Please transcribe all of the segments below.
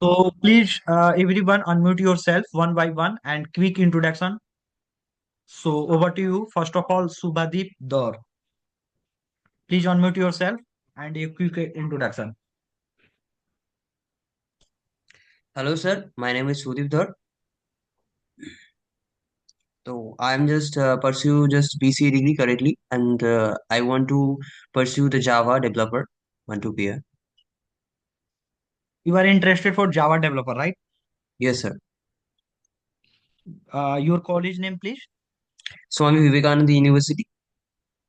So please, everyone, unmute yourself one by one and quick introduction. So over to you. First of all, Subhadeep Dor. Please unmute yourself and a quick introduction. Hello, sir. My name is Sudip Dhar. So I'm just pursue just BCA degree currently, and I want to pursue the Java developer. Want to be a You are interested for Java developer, right? yes, sir. Your college name, please. Swami Vivekananda University.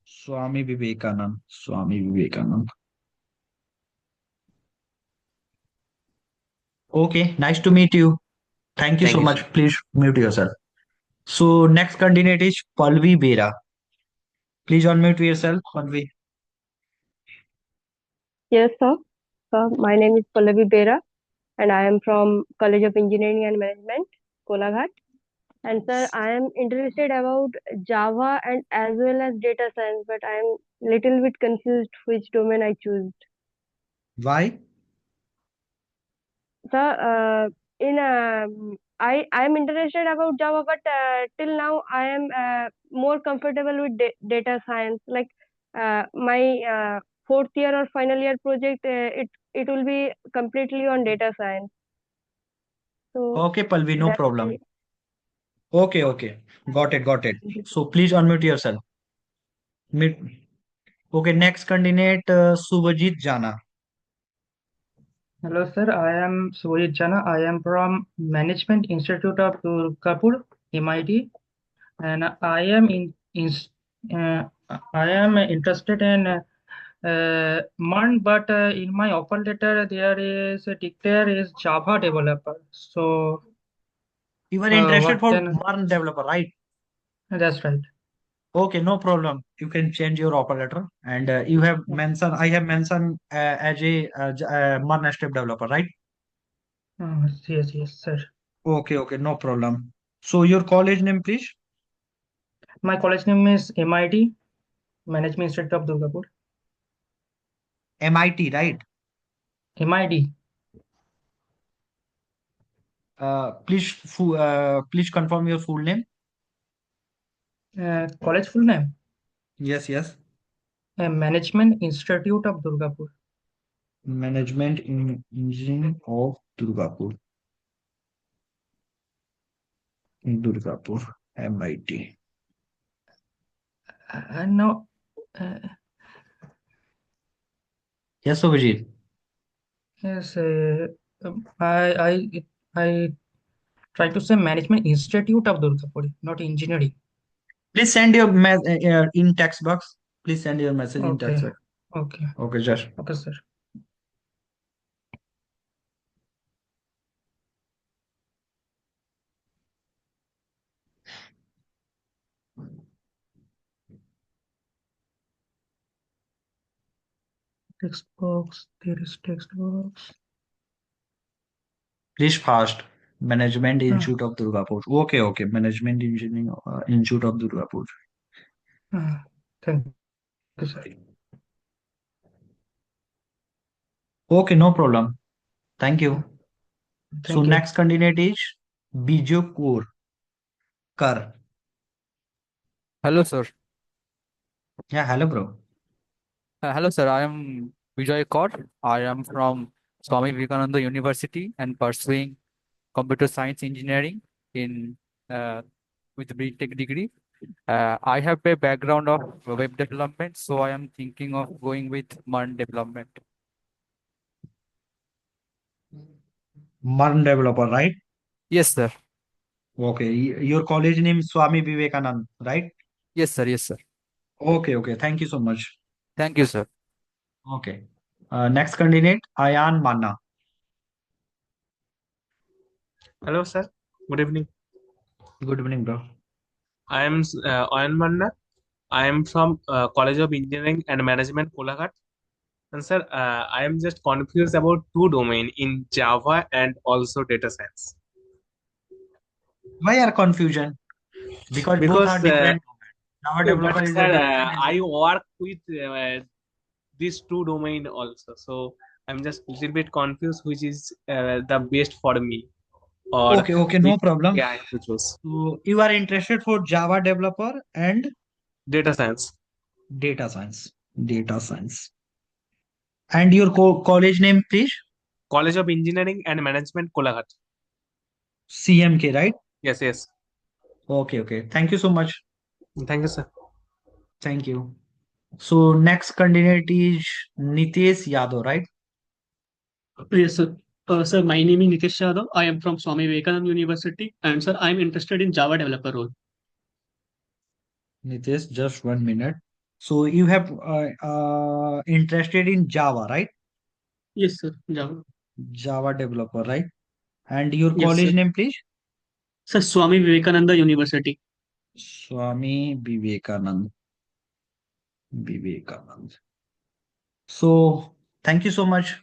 Swami Vivekanand. Swami Vivekanand. Okay, nice to meet you. Thank you Thank so you, sir. much. Please mute yourself. So next candidate is Palvi Bera. Please unmute yourself, Palvi. Yes, sir. My name is Pallavi Bera, and I am from College of Engineering and Management, Kolaghat. And sir, I am interested about Java and as well as data science, but I am little bit confused which domain I choose. Why? Sir, I am interested about Java, but till now I am more comfortable with data science. Like my fourth year or final year project, it will be completely on data science. So Okay, Palvi, no that's problem. why. Okay, okay. Got it, got it. So please unmute yourself. Mute. Okay, next candidate, Subhajit Jana. Hello, sir. I am Sujit Jana. I am from Management Institute of Durgapur, MIT, and uh, I am interested in MERN, but in my offer letter there is a declare is Java developer. So, You are interested what for can? MERN developer, right? That's right. Okay, no problem. You can change your offer letter. And you have mentioned, I have mentioned as a MERN step developer, right? Yes, yes, sir. Okay, okay, no problem. So your college name, please? My college name is MIT, Management Institute of Durgapur. MIT, right? MID. Please confirm your full name. College full name? Yes, yes. Management Institute of Durgapur. Management in Engineering of Durgapur. Durgapur, MIT. No, uh, Yes, Subhajit. yes, I try to say Management Institute of Durgapur, not engineering. Please send your in text box. Please send your message in text Okay, box. okay, Okay, just okay, sir. Text box, there is text box. please fast. Management Uh, Institute of Durgapur. Okay, okay. Management Engineering Institute of Durgapur. uh, thank you, sir. Okay, no problem. Thank you. So Thank you. next candidate is Biju Kar. Hello, sir. Yeah, hello, bro. Hello, sir. I am Vijay Kaur. I am from Swami Vivekananda University and pursuing computer science engineering in with BTech degree. I have a background of web development, so I am thinking of going with MERN development. MERN developer, right? Yes, sir. Okay. Your college name is Swami Vivekanand, right? Yes, sir. Yes, sir. Okay, okay. Thank you so much. Thank you, sir. Okay. Next candidate, Ayan Manna. Hello, sir. Good evening. Good evening, bro. I am Oyan Manna. I am from College of Engineering and Management, Kolaghat. And sir, I am just confused about two domain in Java and also data science. Why are confusion? Because both are Because, different. Java developer but is a sir, different. I work with these two domain also. So I'm just a little bit confused which is the best for me, or Okay, no which problem. I have to choose. So you are interested for Java developer and Data science. data science. Data science. And your college name, please? College of Engineering and Management, Kolaghat. CMK, right? Yes, yes. Okay. Thank you so much. Thank you, sir. Thank you. So next candidate is Nitesh Yadav, right? Yes, sir. Sir, my name is Nitesh Yadav. I am from Swami Vivekananda University, and sir, I am interested in Java developer role. Nitesh, just 1 minute. So you have interested in Java, right? Yes, sir. Java. Java developer, right? And your Yes, sir. college name, please? Sir, Swami Vivekananda University. Swami Vivekanand. Vivekanand. So thank you so much,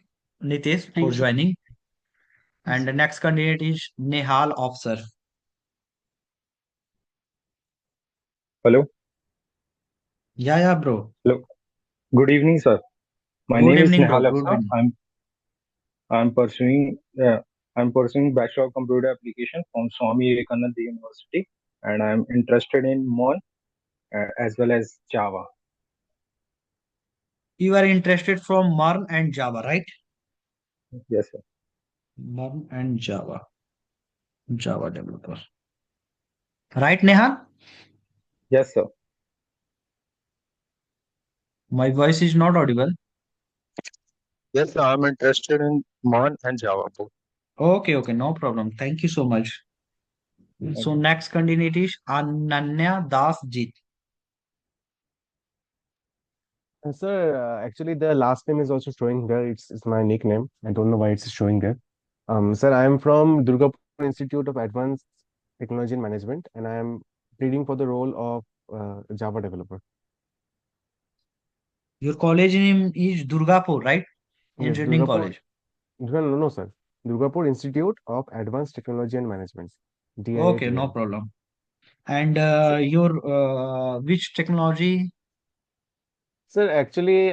Nitesh, Thank for you, sir. joining. Yes. And the next candidate is Nehal Officer. Hello. Yeah, bro. Hello. Good evening, sir. My Good name is evening, bro. Nehal Good Afsa. evening. I'm pursuing Bachelor of Computer Application from Swami Vivekananda University, and I'm interested in Mon as well as Java. You are interested from MERN and Java, right? Yes, sir. MERN and Java. Java developer. Right, Nehal? Yes, sir. My voice is not audible. Yes, sir. I'm interested in Mon and Java both. Okay, no problem. Thank you so much. So you. next candidate is Ananya Das Jeet. Sir, actually, the last name is also showing there. It's my nickname. I don't know why it's showing there. Sir, I am from Durgapur Institute of Advanced Technology and Management, and I am pleading for the role of Java developer. Your college name is Durgapur, right? Yes, Engineering Durgapur. college. No, sir. Durgapur Institute of Advanced Technology and Management. Okay, no DIATM. problem. And Sir, your which technology? sir, actually,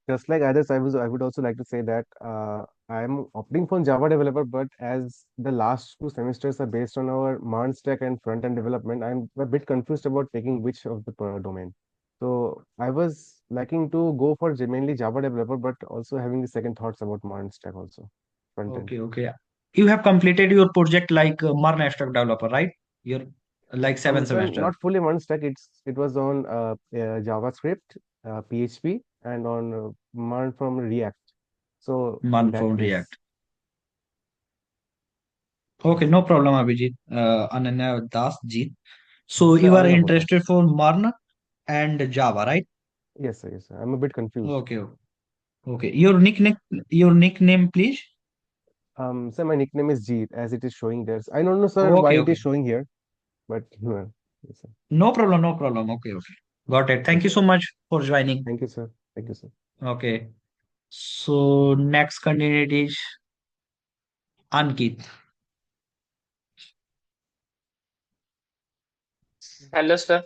just like others, I would also like to say that I am opting for Java developer, but as the last 2 semesters are based on our MERN stack and front-end development, I'm a bit confused about taking which of the domain. So I was liking to go for mainly Java developer, but also having the second thoughts about MERN stack also, front-end. Okay. You have completed your project like MERN stack developer, right? Your like seven Sir, semester. not fully MERN stack. It was on JavaScript, PHP, and on MERN from React. So in MERN that from case, React. Okay, no problem, Abhijit. Ananya Das Jeet. So sir, you are Ananya Bhutta. interested for MERN and Java, right? Yes, sir. I'm a bit confused. Okay. Your nickname, please. Sir, my nickname is Jeet, as it is showing there. I don't know, sir, why Okay. it is showing here, but yes, sir. No problem. Okay. Got it. Thank Yes, you sir. so much for joining. Thank you, sir. Thank you, sir. Okay. So next candidate is Ankit. Hello, sir.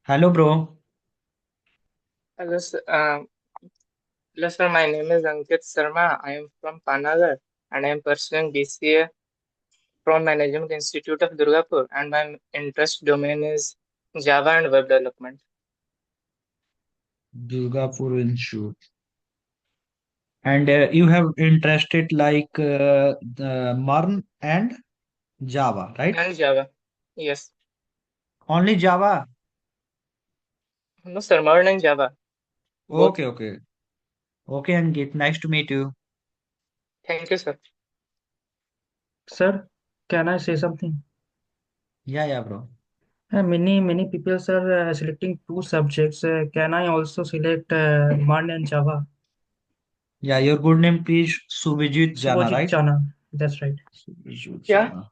Hello, bro. Hello, sir. Hello, sir. My name is Ankit Sharma. I am from Panagar and I am pursuing BCA from Management Institute of Durgapur, and my interest domain is Java and web development. Durgapur Institute. And you have interested like the MERN and Java, right? And Java. Yes. Only Java. No, sir. Modern and Java. Both. Okay. Okay, Ankit. Nice to meet you. Thank you, sir. Sir, can I say something? Yeah, bro. Many people are selecting two subjects. Can I also select MERN and Java? Yeah, your good name please Subhijit Jana, Subhajit right? Chana. That's right. Subhijit Yeah. Jana.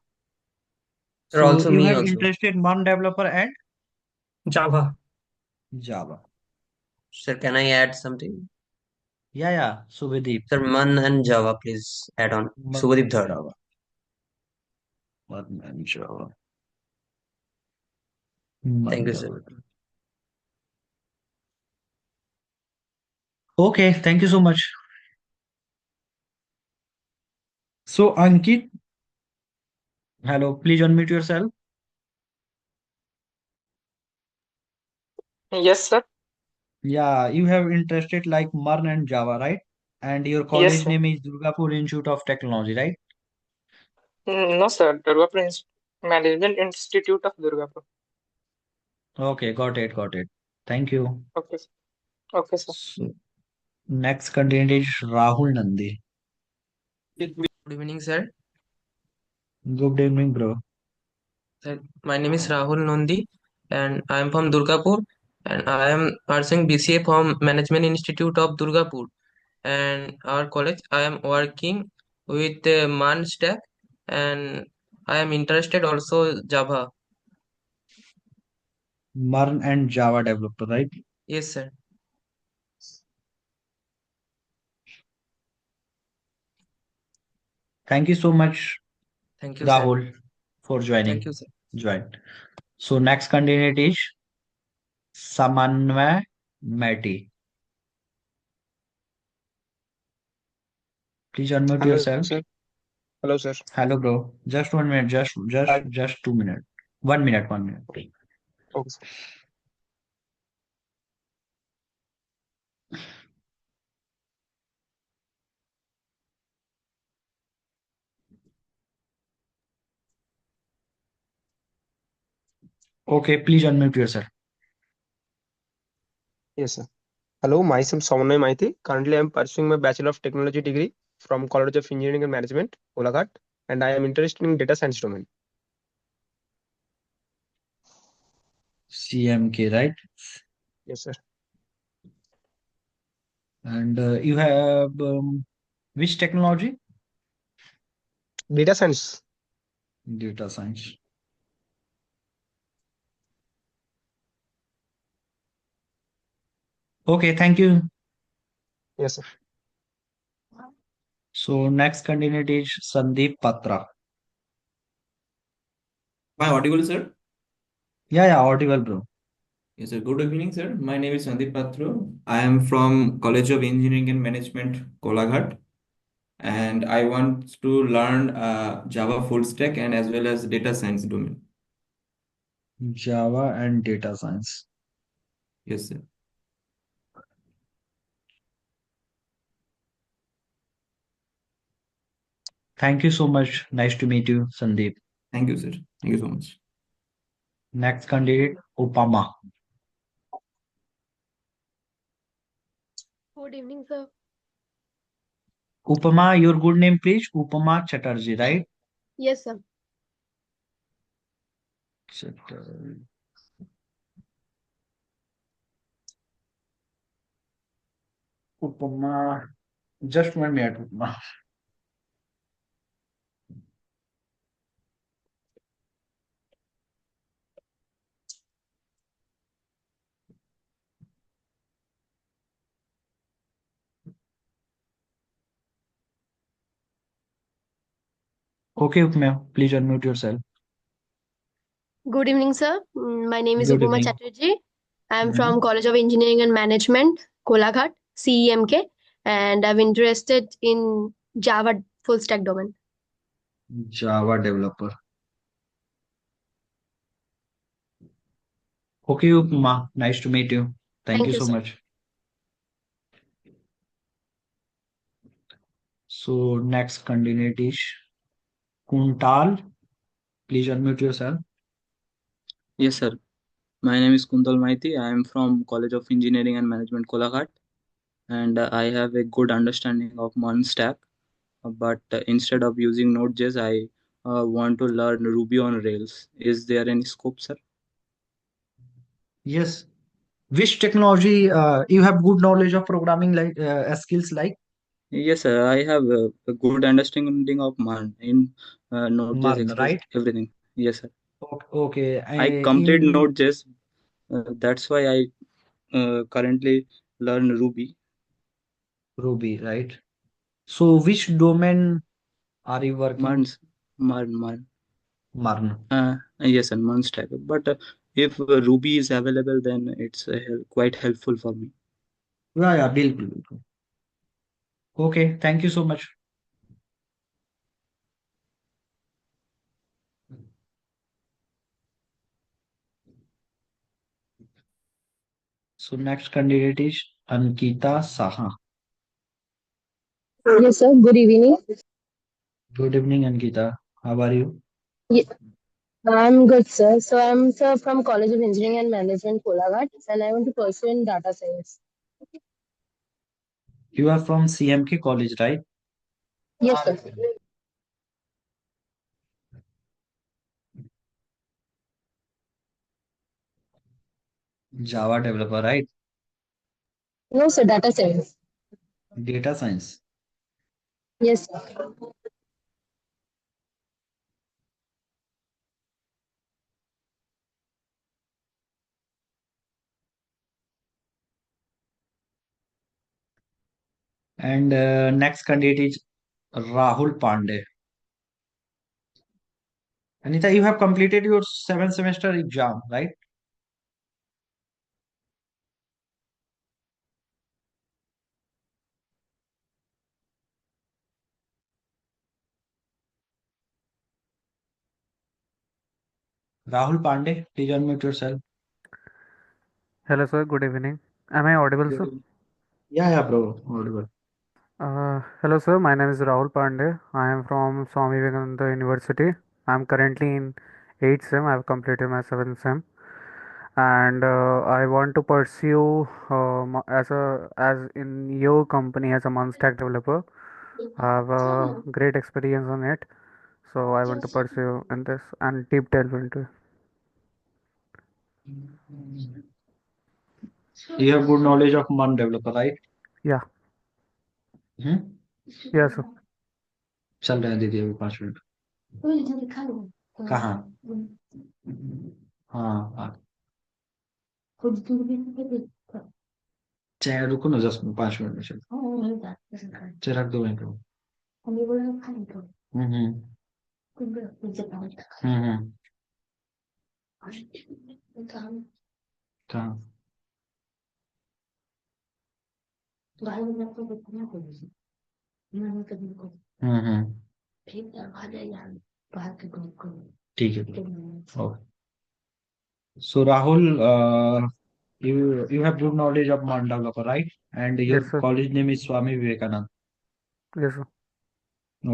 Sir, So also you me have also. interested MERN developer and Java. Java. Sir, can I add something? Yeah, Subhadeep. Sir, Man and Java, please add on. Subhadeep Dhar. Java. MERN and Java. Thank MERN you, sir. Java. Okay, thank you so much. So Ankit, hello, please unmute yourself. Yes, sir. Yeah, you have interested like MERN and Java, right? And your Yes, college sir. name is Durgapur Institute of Technology, right? No, sir. Management Institute of Durgapur. Okay, got it, got it. Thank you. Okay, sir. Okay, sir. So, next candidate is Rahul Nandi. Good evening, sir. Good evening, bro. My name is Rahul Nondi, and I am from Durgapur, and I am pursuing BCA from Management Institute of Durgapur. And our college, I am working with MAN stack, and I am interested also Java. MERN and Java developer, right? Yes, sir. Thank you so much, Thank you, sir. Rahul, for Thank joining. you, sir. Join. So next candidate is Samanvay Mehti. Please unmute Hello, yourself. sir. Hello, sir. Hello, bro. Just 1 minute. Just 2 minutes. 1 minute. 1 minute. Okay. sir. Okay, please unmute yourself. Yes, sir. Hello, myself Somanay Maiti. Currently, I am pursuing my Bachelor of Technology degree from College of Engineering and Management, Kolaghat, and I am interested in data science domain. CMK, right? Yes, sir. And you have which technology? Data science. Data science. Okay, thank you. Yes, sir. So next candidate is Sandeep Patra. Am I audible, sir? Yeah, audible, bro. Yes, sir. Good evening, sir. My name is Sandeep Patro. I am from College of Engineering and Management, Kolaghat, and I want to learn Java full stack and as well as data science domain. Java and data science. Yes, sir. Thank you so much. Nice to meet you, Sandeep. Thank you, sir. Thank you so much. Next candidate, Upama. Good evening, sir. Upama, your good name, please. Upama Chatterjee, right? Yes, sir. Chatterjee. Upama. Just 1 minute, Upama. Okay, Upama, please unmute yourself. Good evening, sir. My name is Good Upama evening. Chatterjee. I am Mhm. from College of Engineering and Management, Kolaghat, CEMK, and I'm interested in Java full stack domain. Java developer. Okay, Upama, nice to meet you. Thank you so sir. much. So next candidate is Kuntal. Please unmute yourself. Yes, sir. My name is Kuntal Maiti. I am from College of Engineering and Management, Kolaghat, and I have a good understanding of MERN stack. But instead of using Node.js, I want to learn Ruby on Rails. Is there any scope, sir? Yes. Which technology you have good knowledge of programming like skills like Yes, sir. I have a good understanding of MERN. In Node.js MERN, express right? everything. Yes, sir. Okay. I complete In Node.js. That's why I currently learn Ruby. Ruby, right? So which domain are you working? MERN. MERN. Yes, and MERN stack. But if Ruby is available, then it's quite helpful for me. Yeah, बिल्कुल. Okay, thank you so much. So next candidate is Ankita Saha. Yes, sir. Good evening. Good evening, Ankita. How are you? Ye- I'm good, sir. So I'm sir from College of Engineering and Management, Kolaghat, and I want to pursue in data science. You are from CMK College, right? Yes, sir. Java developer, right? No, sir. Data science. Data science. Yes, sir. And next candidate is Rahul Pandey. Anita, you have completed your 7th semester exam, right? Rahul Pandey, please unmute yourself. Hello, sir. Good evening. Am I audible, sir? Yeah, bro. Audible. Hello, sir. My name is Rahul Pandey. I am from Swami Vivekananda University. I am currently in 8th sem. I have completed my 7th sem, and I want to pursue as in your company as a Munstack developer. I have a great experience on it, so I want to pursue in this and deep delve into it. You have good knowledge of Mun developer, right? Yeah. Hmm Yeah, sir. चल रहे हैं दीदी अभी 5 minute कहाँ हाँ चाहे रुको ना 5 मिनट में चल चल रख दो मिनट हम्म हम्म कहाँ हम्म ठीक है okay So Rahul, you have good knowledge of Mun developer, right? And your Yes, sir. college name is Swami Vivekanand. Yes, sir.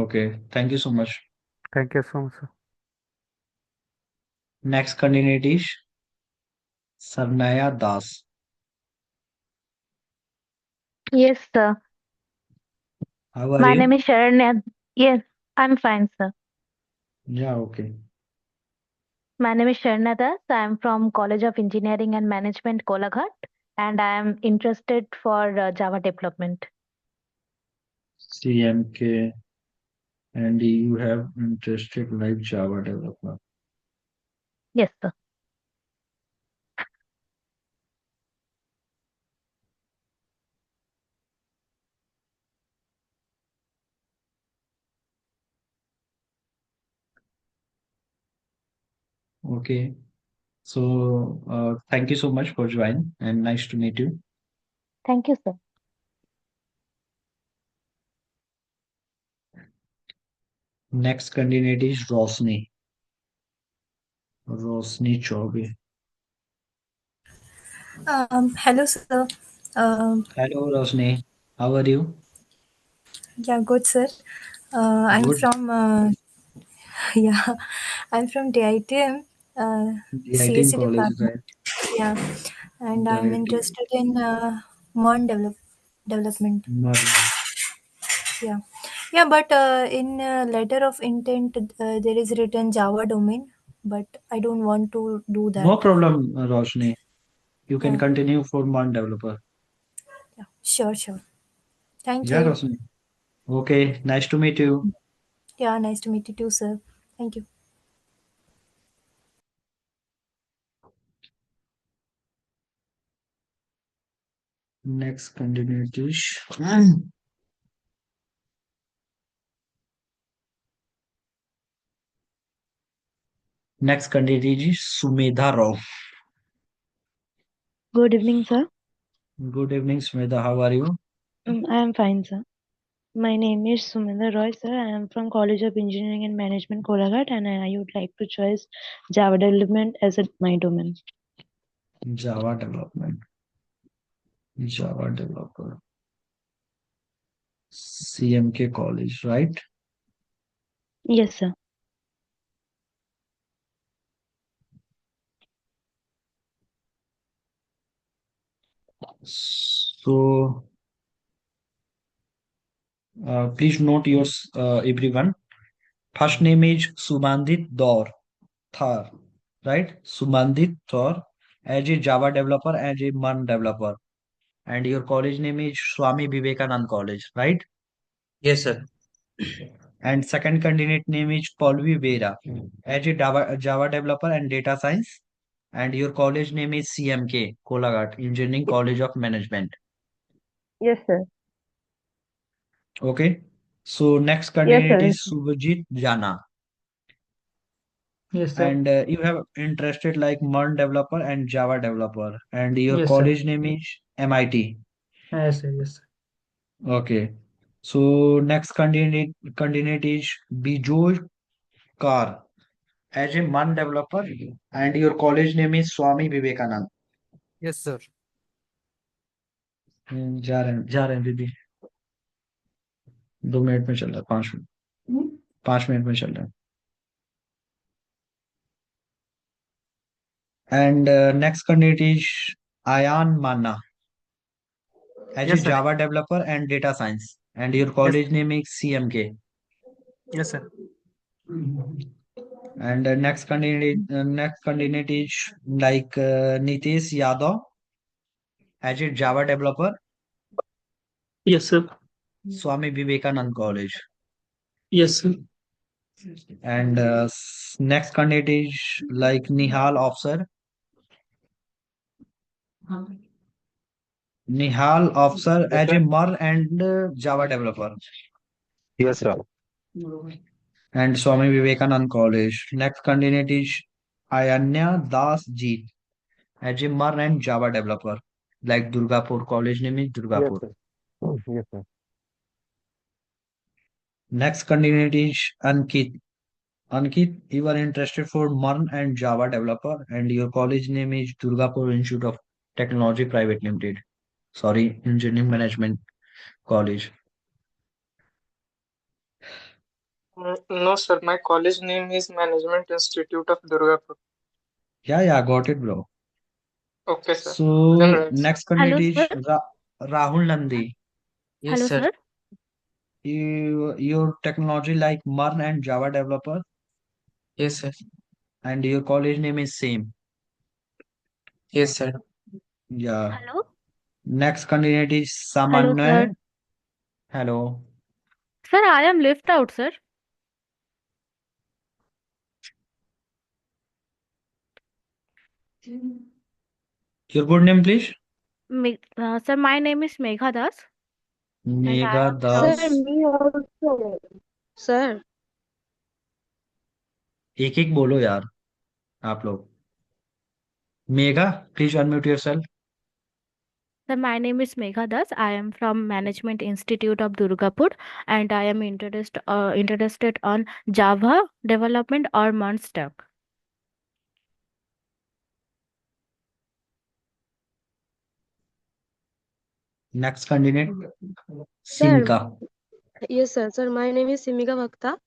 Okay, thank you so much. Thank you so much, sir. Next candidate is Sarnaya Das. Yes, sir. How are My you? name is Sharanya. Yes, I'm fine, sir. Yeah, okay. My name is Sharanya Das. I'm from College of Engineering and Management, Kolaghat, and I am interested for Java development. CMK, and you have interested like Java developer. Yes, sir. Okay. So thank you so much for joining and nice to meet you. Thank you, sir. Next candidate is Rosni. Rosni Chaubey. Hello, sir. Hello, Rosni. How are you? Yeah, good, sir. I'm Good. from yeah, I'm from DITM, DITM CSE college, department. right? Yeah, and I'm DITM. interested in Mon development. Yeah, yeah, but in letter of intent, there is written Java domain, but I don't want to do No that. problem, Rosni. You can Yeah, continue for Mon developer. yeah, sure, sure. Thank Yeah, you. Rosni. Okay, nice to meet you. Yeah, nice to meet you too, sir. Thank you. Next candidate is next candidate is Sumedha Rao. Good evening, sir. Good evening, Sumedha. How are you? I am fine, sir. My name is Sumendra Roy, sir. I am from College of Engineering and Management, Kolaghat, and I would like to choose Java development as my domain. Java development. Java developer, CMK college, right? Yes, sir. So, please note yours, everyone. First name is Subandit Daur, Thar, right? Subandit Daur, as a Java developer, as a MUN developer. And your college name is Swami Vivekanand College, right? Yes, sir. And second candidate name is Pallavi Vera, as a Java developer and data science. And your college name is CMK, Kolaghat, Engineering College of Management. Yes, sir. Okay. So next Yes, candidate sir. is Subhajit Jana. Yes, sir. And you have interested like MERN developer and Java developer. And your Yes, sir. college name is MIT. Yes, sir. Yes, sir. Okay. So next candidate is Bijoy Kar as a MERN developer. And your college name is Swami Vivekanand. Yes, sir. जा रहे हैं दीदी 2 minute में चल रहा है 5 minute 5 minute में चल रहा है and next candidate is Ayan Manna as a Yes, sir. Java developer and data science and your Yes, college name is CMK yes, sir. and next candidate is like Nitesh Yadav as a Java developer Yes, sir. Swami Vivekanand College Yes, sir. and next candidate is like Nihal Officer as a MER and Java developer Yes, sir. and Swami Vivekanand College. Next candidate is Ayanya Das Jeet as a MER and Java developer. Like Durgapur, college name is Yes, Durgapur. sir. Yes, sir. Next candidate is Ankit. Ankit, you are interested for MER and Java developer, and your college name is Durgapur Institute of Technology Private Limited. Sorry, Engineering Management College. No, sir. My college name is Management Institute of Durgapur. Yeah, got it, bro. Okay, sir. Then So right, sir. next Hello, candidate is sir. Rahul Nandi. Yes, Hello, sir. sir. Your technology like MERN and Java developer, Yes, sir. and your college name is same. Yes, sir. Yeah. Hello. Next candidate is Hello, sir. Samanway. Hello. Sir, I am left out, sir. Your good name, please. Sir, my name is Megha Das, and I Megha am Das. from. Sir, me also. Sir, एक एक बोलो यार आप लोग. Megha, please unmute yourself. Sir, my name is Megha Das. I am from Management Institute of Durgapur, and I am interested on Java development or MERN stack. Next candidate, sir, Simka. yes, sir. Sir, my name is Simika Bhakta.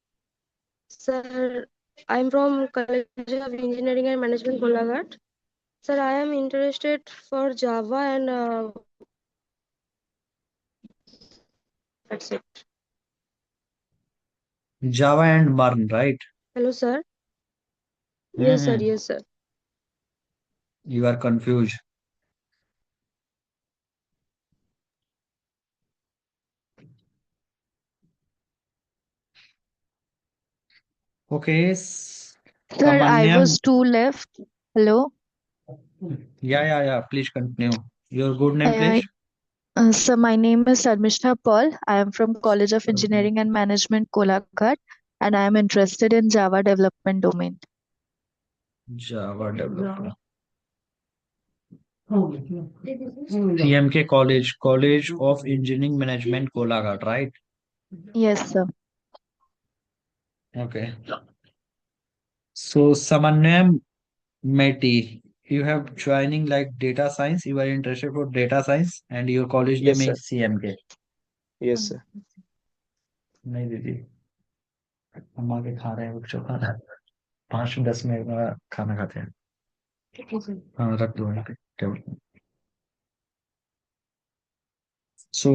Sir, I'm from College of Engineering and Management, Golaghat. Sir, I am interested for Java and that's it. Java and MERN, right? Hello, sir. Yes, sir. Yes, sir. You are confused. Okay. Sir, I Samanyam. was two left. Hello. Yeah. Please continue. Your good name, Uh, please. so my name is Sarmishta Paul. I am from College of Engineering and Management, Kolakhat, and I am interested in Java development domain. Java developer. CMK College of Engineering Management, Kolaghat, right? Yes, sir. Okay. So Samanyam Mehti, You have joining like data science. You are interested for data science, and your college Yes, name sir. is CMK. Yes, sir. नहीं दीदी, हम आगे खा रहे हैं वो जो खाना 5-10 मिनट में खाना खाते हैं। हाँ रख दो यहाँ पे टेबल पे। सो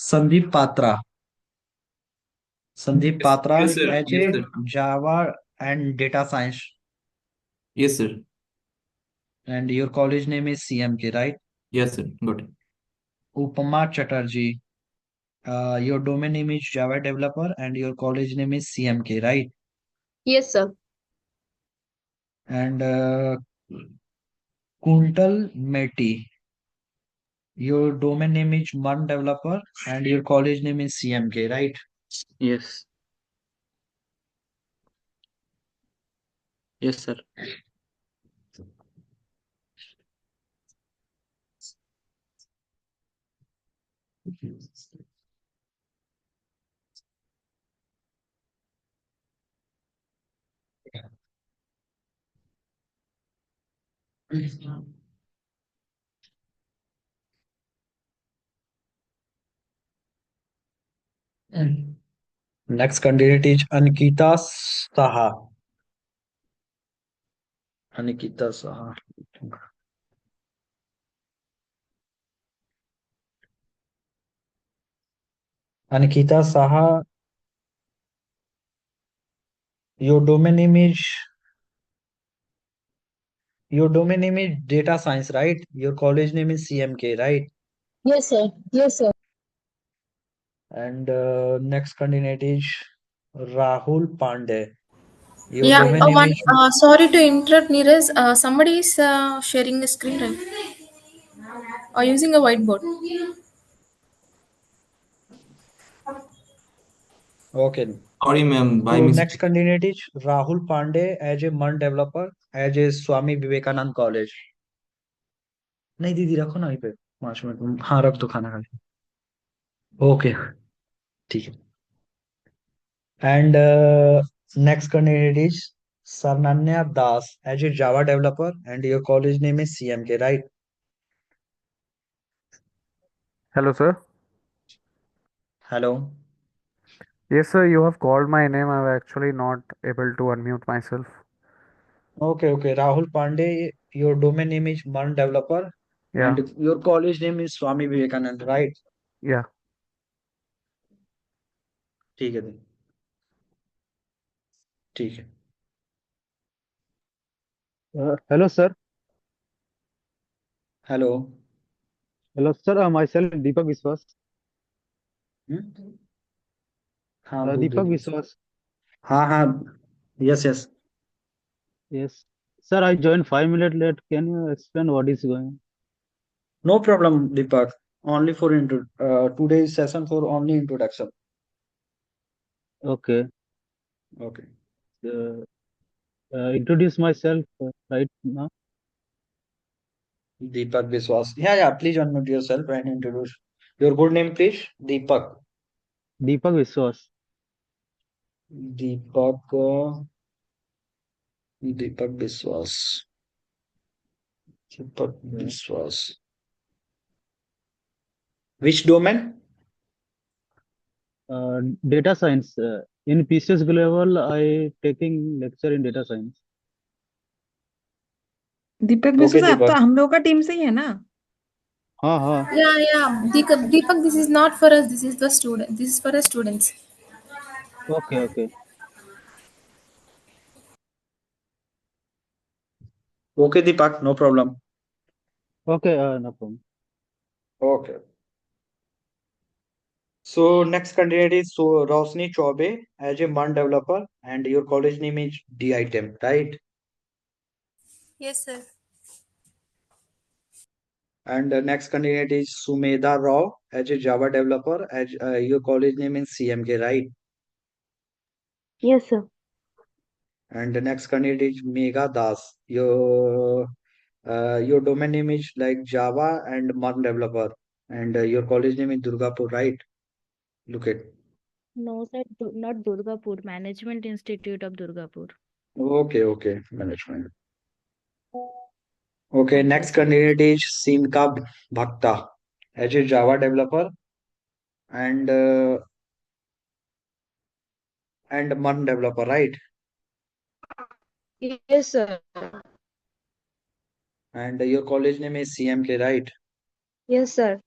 Sandeep Patra, Sandeep Yes, Patra yes, sir. as Yes, a sir. Java and data science, Yes, sir. and your college name is CMK, right? Yes, sir. Got it. Upama Chatterjee, your domain name is Java developer, and your college name is CMK, right? Yes, sir. And Kuntal Meti, your domain name is Mun developer, and your college name is CMK, right? Yes. Yes, sir. Next candidate is Ankita Saha. Ankita Saha. Ankita Saha, your domain name is data science, right? Your college name is CMK, right? Yes, sir. Yes, sir. And next candidate is Rahul Pandey. Your Yeah, domain name one. is Sorry to interrupt, Neeraj. Somebody is sharing the screen, right? Or using a whiteboard. okay. Sorry, ma'am, by So next mistake. candidate is Rahul Pandey as a MUN developer as a Swami Vivekanand College. नहीं दीदी रखो ना यहीं पे 5 minute. हाँ रख दो खाना खा के। ओके ठीक है। And next candidate is Sarnanya Das as a Java developer, and your college name is CMK, right? Hello, sir. Hello. Yes, sir, you have called my name. I'm actually not able to unmute myself. Okay. Rahul Pandey, your domain name is MUN developer, Yeah, and your college name is Swami Vivekanand, right? yeah. ठीक है दी, ठीक है। Hello, sir. Hello. Hello, sir. Myself Deepak Viswas. हम्म? हाँ दूध दे Deepak दो। Viswas. हाँ yes. Yes. Sir, I joined 5 minutes late. Can you explain what is going No problem, Deepak. Only for today's session for only introduction. on? Okay. Okay. Introduce myself right now. Deepak Biswas. Yeah. Please unmute yourself and introduce your good name, please. Deepak. Deepak Viswas. Deepak. Deepak Biswas. Deepak Biswas. Which domain? Data science. In PCS Global, I taking lecture in data science. Deepak Okay, विश्वास आप तो Deepak. हम लोग का team से ही है ना? हाँ. Yeah. Deepak, this is not for us. This is the student. This is for the students. Okay. Okay, Deepak. No problem. Okay. No problem. Okay. So next candidate is Rosni Chaube as a MUN developer, and your college name is DITEM, right? Yes, sir. And the next candidate is Sumedha Rao as a Java developer, as your college name is CMK, right? Yes, sir. And the next candidate is Megha Das. Your domain name is like Java and MUN developer, and your college name is Durgapur, right? Look at. No, sir, not Durgapur, Management Institute of Durgapur. Okay, management. Okay, next candidate is Simka Bhakta as a Java developer and Mun developer, right? Yes, sir. And your college name is CMK, right? Yes, sir.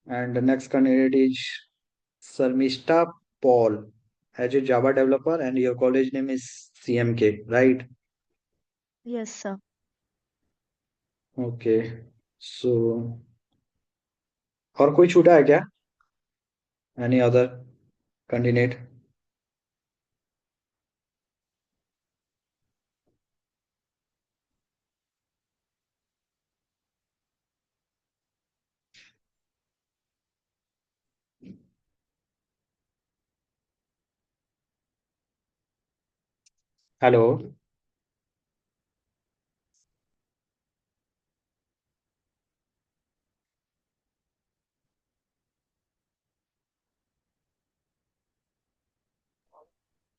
And the next candidate is Sarmishta Paul as a Java developer and your college name is CMK, right? Yes, sir. Okay. So और कोई छूटा है क्या? Any other candidate? Hello.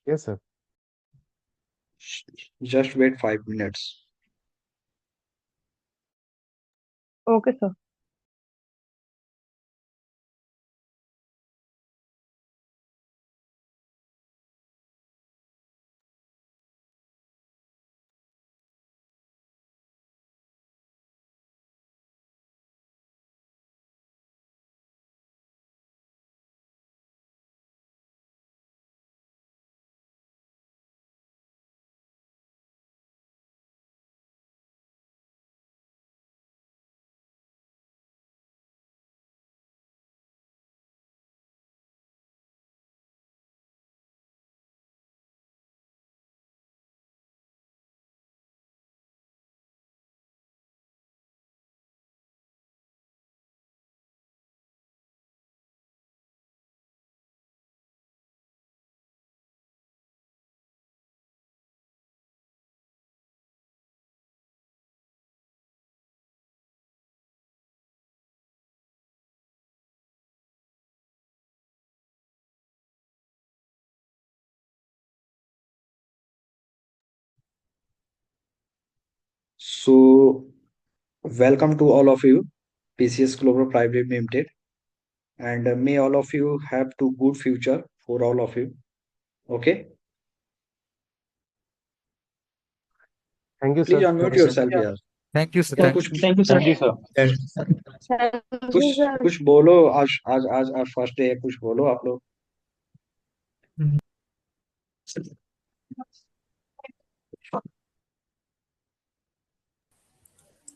Yes, sir. Just wait 5 minutes. Okay, sir. So welcome to all of you, PCS Global Private Limited, and may all of you have to good future for all of you. Okay, Thank you, please sir. unmute Thank you, sir. yourself here. Thank you, sir. तो Thank कुछ Thank you, sir. Thank you, sir. Thank कुछ you, sir. कुछ बोलो. आज first day है, कुछ बोलो आप लोग.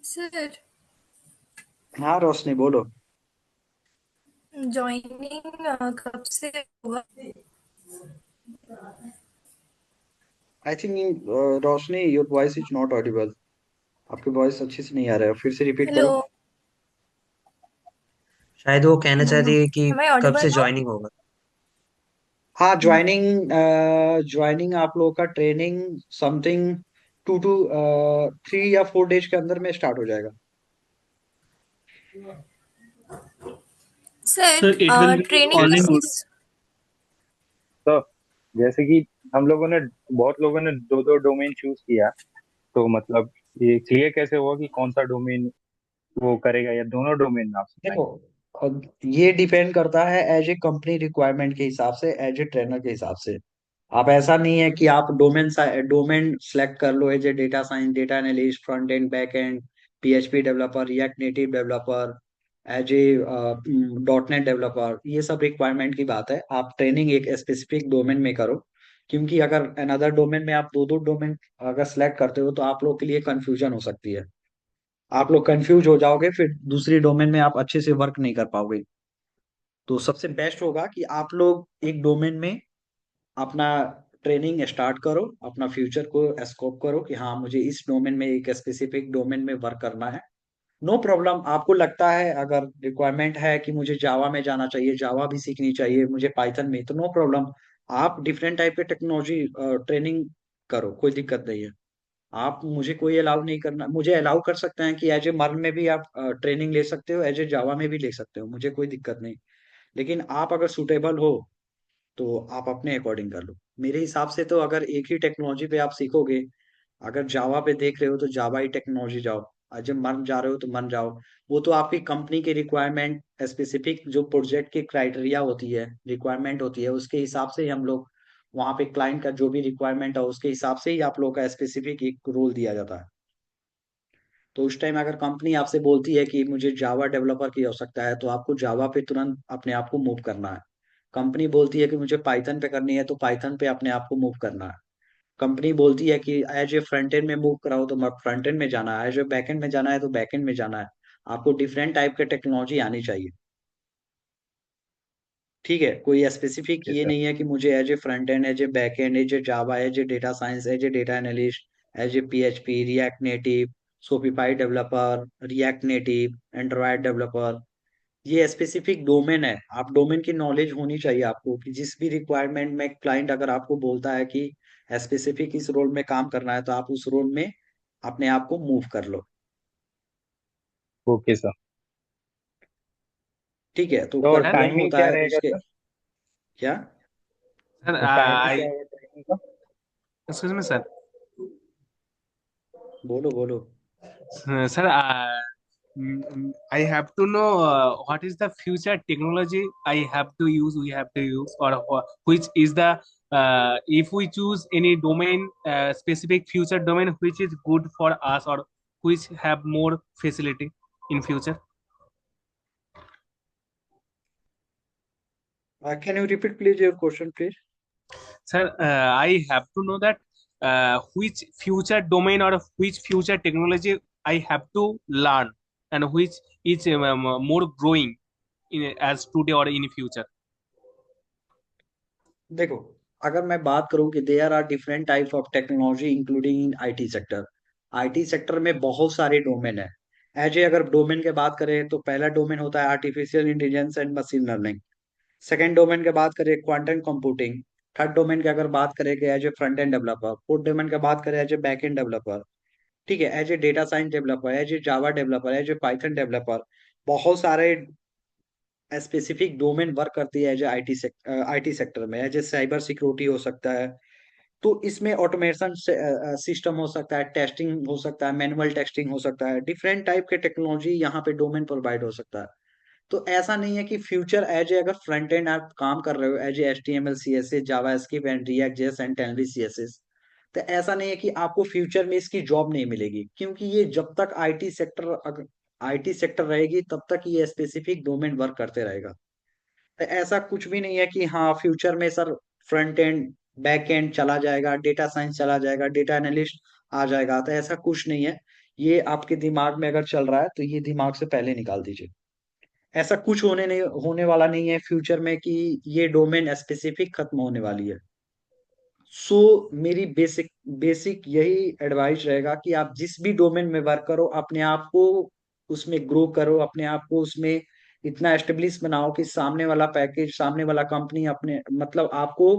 सर हाँ रोशनी बोलो. जॉइनिंग कब से होगा? I think Roshni your voice is not Audible. आपकी वॉइस अच्छे से नहीं आ रहा है, फिर से रिपीट हेलो, करो. शायद वो कहना चाह रही है कि एम आई कब से ऑडिबल नाउ? ज्वाइनिंग होगा। हाँ, ज्वाइनिंग आप लोगों का ट्रेनिंग समथिंग 3 या 4 डेज के अंदर में स्टार्ट हो जाएगा. Sir Sir, it will be training online किस mode. किस तो जैसे कि हम लोगों ने बहुत लोगों ने दो दो डोमेन चूज किया, तो मतलब ये क्लियर कैसे हुआ कि कौन सा डोमेन वो करेगा, या दोनों डोमेन में आप देखो, सिखाएंगे? ये डिपेंड करता है एज ए कंपनी रिक्वायरमेंट के हिसाब से, एज ए ट्रेनर के हिसाब से. आप ऐसा नहीं है कि आप डोमेन सेलेक्ट कर लो as a data science, data analyst, front end back end, PHP developer, React Native developer, as a dot net developer. ये सब रिक्वायरमेंट की बात है. आप ट्रेनिंग एक स्पेसिफिक डोमेन में करो, क्योंकि अगर अनदर डोमेन में आप दो दो डोमेन अगर सेलेक्ट करते हो तो आप लोग के लिए कंफ्यूजन हो सकती है. आप लोग कंफ्यूज हो जाओगे, फिर दूसरी डोमेन में आप अच्छे से वर्क नहीं कर पाओगे. तो सबसे बेस्ट होगा कि आप लोग एक डोमेन में अपना ट्रेनिंग स्टार्ट करो, अपना फ्यूचर को स्कोप करो कि हाँ मुझे इस डोमेन में, एक स्पेसिफिक डोमेन में वर्क करना है. No problem. आपको लगता है अगर रिक्वायरमेंट है कि मुझे जावा में जाना चाहिए, जावा भी सीखनी चाहिए मुझे पाइथन में, तो नो प्रॉब्लम. आप डिफरेंट टाइप के टेक्नोलॉजी ट्रेनिंग करो, कोई दिक्कत नहीं है. आप मुझे कोई अलाउ नहीं करना, मुझे अलाउ कर सकते हैं कि एज ए मर्न में भी आप ट्रेनिंग ले सकते हो, एज ए जावा में भी ले सकते हो, मुझे कोई दिक्कत नहीं. लेकिन आप अगर सुटेबल हो तो आप अपने अकॉर्डिंग कर लो. मेरे हिसाब से तो अगर एक ही टेक्नोलॉजी पे आप सीखोगे, अगर जावा पे देख रहे हो तो जावा ही टेक्नोलॉजी जाओ, और जब मन जा रहे हो तो मन जाओ। वो तो आपकी कंपनी के रिक्वायरमेंट, स्पेसिफिक जो प्रोजेक्ट की क्राइटेरिया होती है, रिक्वायरमेंट होती है, उसके हिसाब से ही हम लोग वहाँ पे क्लाइंट का जो भी रिक्वायरमेंट है उसके हिसाब से ही आप लोग का स्पेसिफिक एक रोल दिया जाता है। तो उस टाइम अगर कंपनी आपसे बोलती है कि मुझे जावा डेवलपर की आवश्यकता है, तो आपको जावा पे तुरंत अपने आप को मूव करना है। कंपनी बोलती है कि मुझे पाइथन पे करनी है, तो पाइथन पे अपने आप को मूव करना है। कंपनी बोलती है कि एज ए फ्रंट एंड में मूव कराओ, तो फ्रंट एंड में जाना है। एज ए बैक एंड में जाना है तो बैक एंड में जाना है। आपको डिफरेंट टाइप के टेक्नोलॉजी आनी चाहिए। ठीक है, कोई स्पेसिफिक यस ये सर। नहीं है कि मुझे as a front end, as a back end, as a Java, as a data science, as a data analyst, as a PHP, React Native, Shopify developer, React Native, Android developer. ये specific domain है। आप domain की knowledge होनी चाहिए आपको, कि जिस भी रिक्वायरमेंट में क्लाइंट अगर आपको बोलता है कि स्पेसिफिक इस रोल में काम करना है, तो आप उस रोल में अपने आप को मूव कर लो। Okay sir. ठीक है, तो तो वर्क फ्रॉम टाइमिंग होता क्या है रहेगा उसके। सर? क्या? Sir, टाइमिंग क्या I होगा ट्रेनिंग का? excuse me, sir. बोलो बोलो। Sir, I have to know what is the future technology I have to use, we have to use, or which is the if we choose any domain, specific future domain, which is good for us or which have more facility in future. Can you repeat please your question, please? Sir, I have to know that which future domain or which future technology I have to learn and which is more growing as today or in future. देखो, अगर मैं बात करूं कि there are different types of technology including in IT sector. IT sector में बहुत सारे domain है। एज ए अगर डोमेन के बात करें तो पहला डोमेन होता है artificial intelligence and machine learning. Second domain के बात करें क्वांटम कंप्यूटिंग। थर्ड डोमेन की अगर बात करें कि as a front end developer. Fourth domain की बात करें as a back end developer. ठीक है, as a data science developer, as a Java developer, as a Python developer. बहुत सारे स्पेसिफिक डोमेन वर्क करती है एज ए आईटी सेक्टर में। एज ए साइबर सिक्योरिटी हो सकता है, तो इसमें ऑटोमेशन सिस्टम हो सकता है, टेस्टिंग हो सकता है, मैनुअल टेस्टिंग हो सकता है। डिफरेंट टाइप के टेक्नोलॉजी यहाँ पे डोमेन प्रोवाइड हो सकता है। तो ऐसा नहीं है कि फ्यूचर एज ए अगर फ्रंट एंड आप काम कर रहे हो as a HTML CSS JavaScript and React JS and Tailwind CSS, तो ऐसा नहीं है कि आपको फ्यूचर में इसकी जॉब नहीं मिलेगी, क्योंकि ये जब तक आईटी सेक्टर रहेगी तब तक ये स्पेसिफिक डोमेन वर्क करते रहेगा। तो ऐसा कुछ भी नहीं है कि हाँ फ्यूचर में sir front end back and चला जाएगा, डेटा साइंस चला जाएगा, डेटा एनालिस्ट आ जाएगा। तो ऐसा कुछ नहीं है। ये आपके दिमाग में अगर चल रहा है तो ये दिमाग से पहले निकाल दीजिए। ऐसा कुछ होने वाला नहीं है फ्यूचर में कि ये डोमेन स्पेसिफिक खत्म होने वाली है। सो मेरी बेसिक बेसिक यही एडवाइस रहेगा कि आप जिस भी डोमेन में वर्क करो, अपने आप को उसमें ग्रो करो, अपने आप को उसमें इतना एस्टेब्लिश बनाओ कि सामने वाला पैकेज, सामने वाला कंपनी अपने मतलब आपको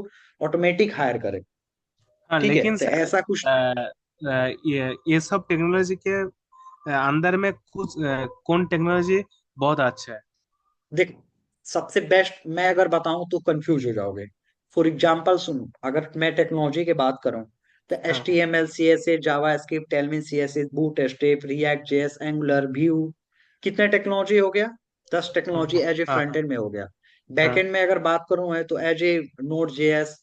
ऑटोमेटिक हायर करे। हाँ, ठीक है, लेकिन तो सर ऐसा कुछ। ये सब टेक्नोलॉजी के अंदर में कुछ कौन टेक्नोलॉजी बहुत अच्छा है? देख, सबसे बेस्ट मैं अगर बताऊं तो कंफ्यूज हो जाओगे। फॉर एग्जांपल सुनो, अगर मैं टेक्नोलॉजी की बात करूं तो हाँ HTML CSS JavaScript Tailwind CSS Bootstrap React JS Angular Vue, कितने टेक्नोलॉजी हो गया? 10 टेक्नोलॉजी एज ए हाँ फ्रंट हाँ एंड में हो गया। बैक हाँ एंड में अगर बात करूं है तो as a Node JS,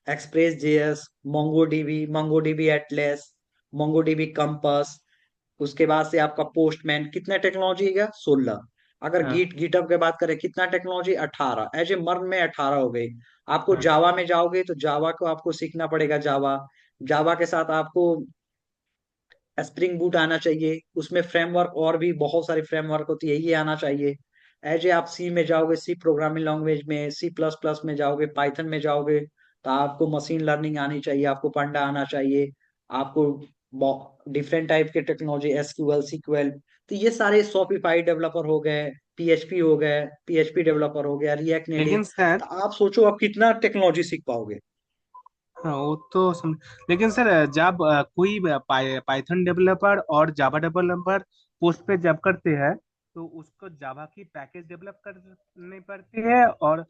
Express JS, MongoDB Atlas, MongoDB Compass. उसके बाद से आपका पोस्टमैन, कितना टेक्नोलॉजी है? 16। अगर हाँ गिटहब की बात करें कितना टेक्नोलॉजी? 18। एज ए मर्न में 18 हो गई। आपको हाँ जावा में जाओगे तो जावा को आपको सीखना पड़ेगा। जावा जावा के साथ आपको स्प्रिंग बूट आना चाहिए। उसमें फ्रेमवर्क और भी बहुत सारी फ्रेमवर्क होती है, ये आना चाहिए। एज ए आप सी में जाओगे, सी प्रोग्रामिंग लैंग्वेज में, C++ में जाओगे, पाइथन में जाओगे तो आपको मशीन लर्निंग आनी चाहिए, आपको पंडा आना चाहिए। आपको डिफरेंट टाइप के टेक्नोलॉजी SQL SQL। तो ये सारे शॉपिफाई डेवलपर हो गए, PHP हो गए, PHP डेवलपर हो गया, रिएक्ट नेटिव। लेकिन सर तो आप सोचो आप कितना टेक्नोलॉजी सीख पाओगे। हाँ वो तो लेकिन सर जब कोई पाइथन डेवलपर और जावा डेवलपर पोस्ट पे जब करते हैं तो उसको जावा की पैकेज डेवलप करनी पड़ती है और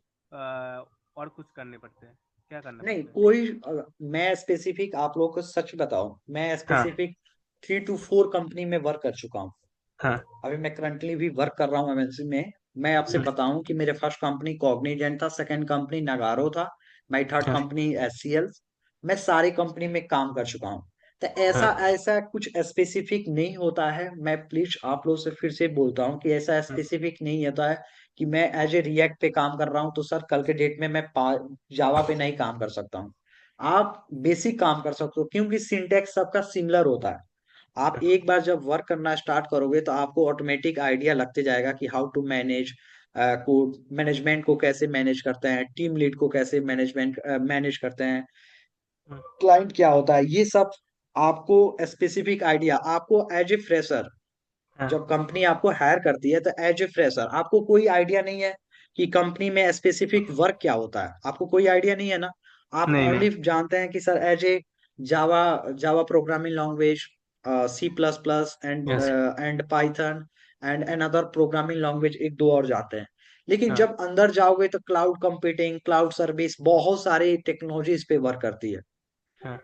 कुछ करने पड़ते हैं। क्या करना नहीं पड़ेगा? कोई मैं स्पेसिफिक आप लोगों को सच बताऊं, मैं हाँ स्पेसिफिक 3 to 4 कंपनी में वर्क कर चुका हूँ। हाँ अभी मैं करंटली भी वर्क कर रहा हूँ एमएनसी में। मैं आपसे बताऊं कि मेरे फर्स्ट कंपनी कॉग्निजेंट था, सेकंड कंपनी नगारो था, माई थर्ड हाँ कंपनी एचसीएल। मैं सारी कंपनी में काम कर चुका हूँ। तो हाँ ऐसा ऐसा कुछ स्पेसिफिक नहीं होता है। मैं प्लीज आप लोग से फिर से बोलता हूँ कि ऐसा स्पेसिफिक नहीं होता है कि मैं एज ए रिएक्ट पे काम कर रहा हूँ तो सर कल के डेट में मैं जावा पे नहीं काम कर सकता हूँ। आप बेसिक काम कर सकते हो क्योंकि सिंटेक्स सबका सिमिलर होता है। आप एक बार जब वर्क करना स्टार्ट करोगे तो आपको ऑटोमेटिक आइडिया लगते जाएगा कि हाउ टू मैनेज को मैनेजमेंट को कैसे मैनेज करते हैं, टीम लीड को कैसे मैनेज करते हैं, हाँ क्लाइंट क्या होता है, ये सब आपको स्पेसिफिक आइडिया। आपको एज ए फ्रेशर हाँ जब कंपनी आपको हायर करती है तो एज ए फ्रेशर आपको कोई आइडिया नहीं है कि कंपनी में स्पेसिफिक वर्क क्या होता है। आपको कोई आइडिया नहीं है ना। आप नहीं नहीं ओनली जानते हैं कि sir as a Java Java programming language, C++ yes and Python and another programming language, एक दो और जाते हैं। लेकिन हाँ जब अंदर जाओगे तो क्लाउड कंप्यूटिंग, क्लाउड सर्विस, बहुत सारी टेक्नोलॉजी इस पे वर्क करती है। हाँ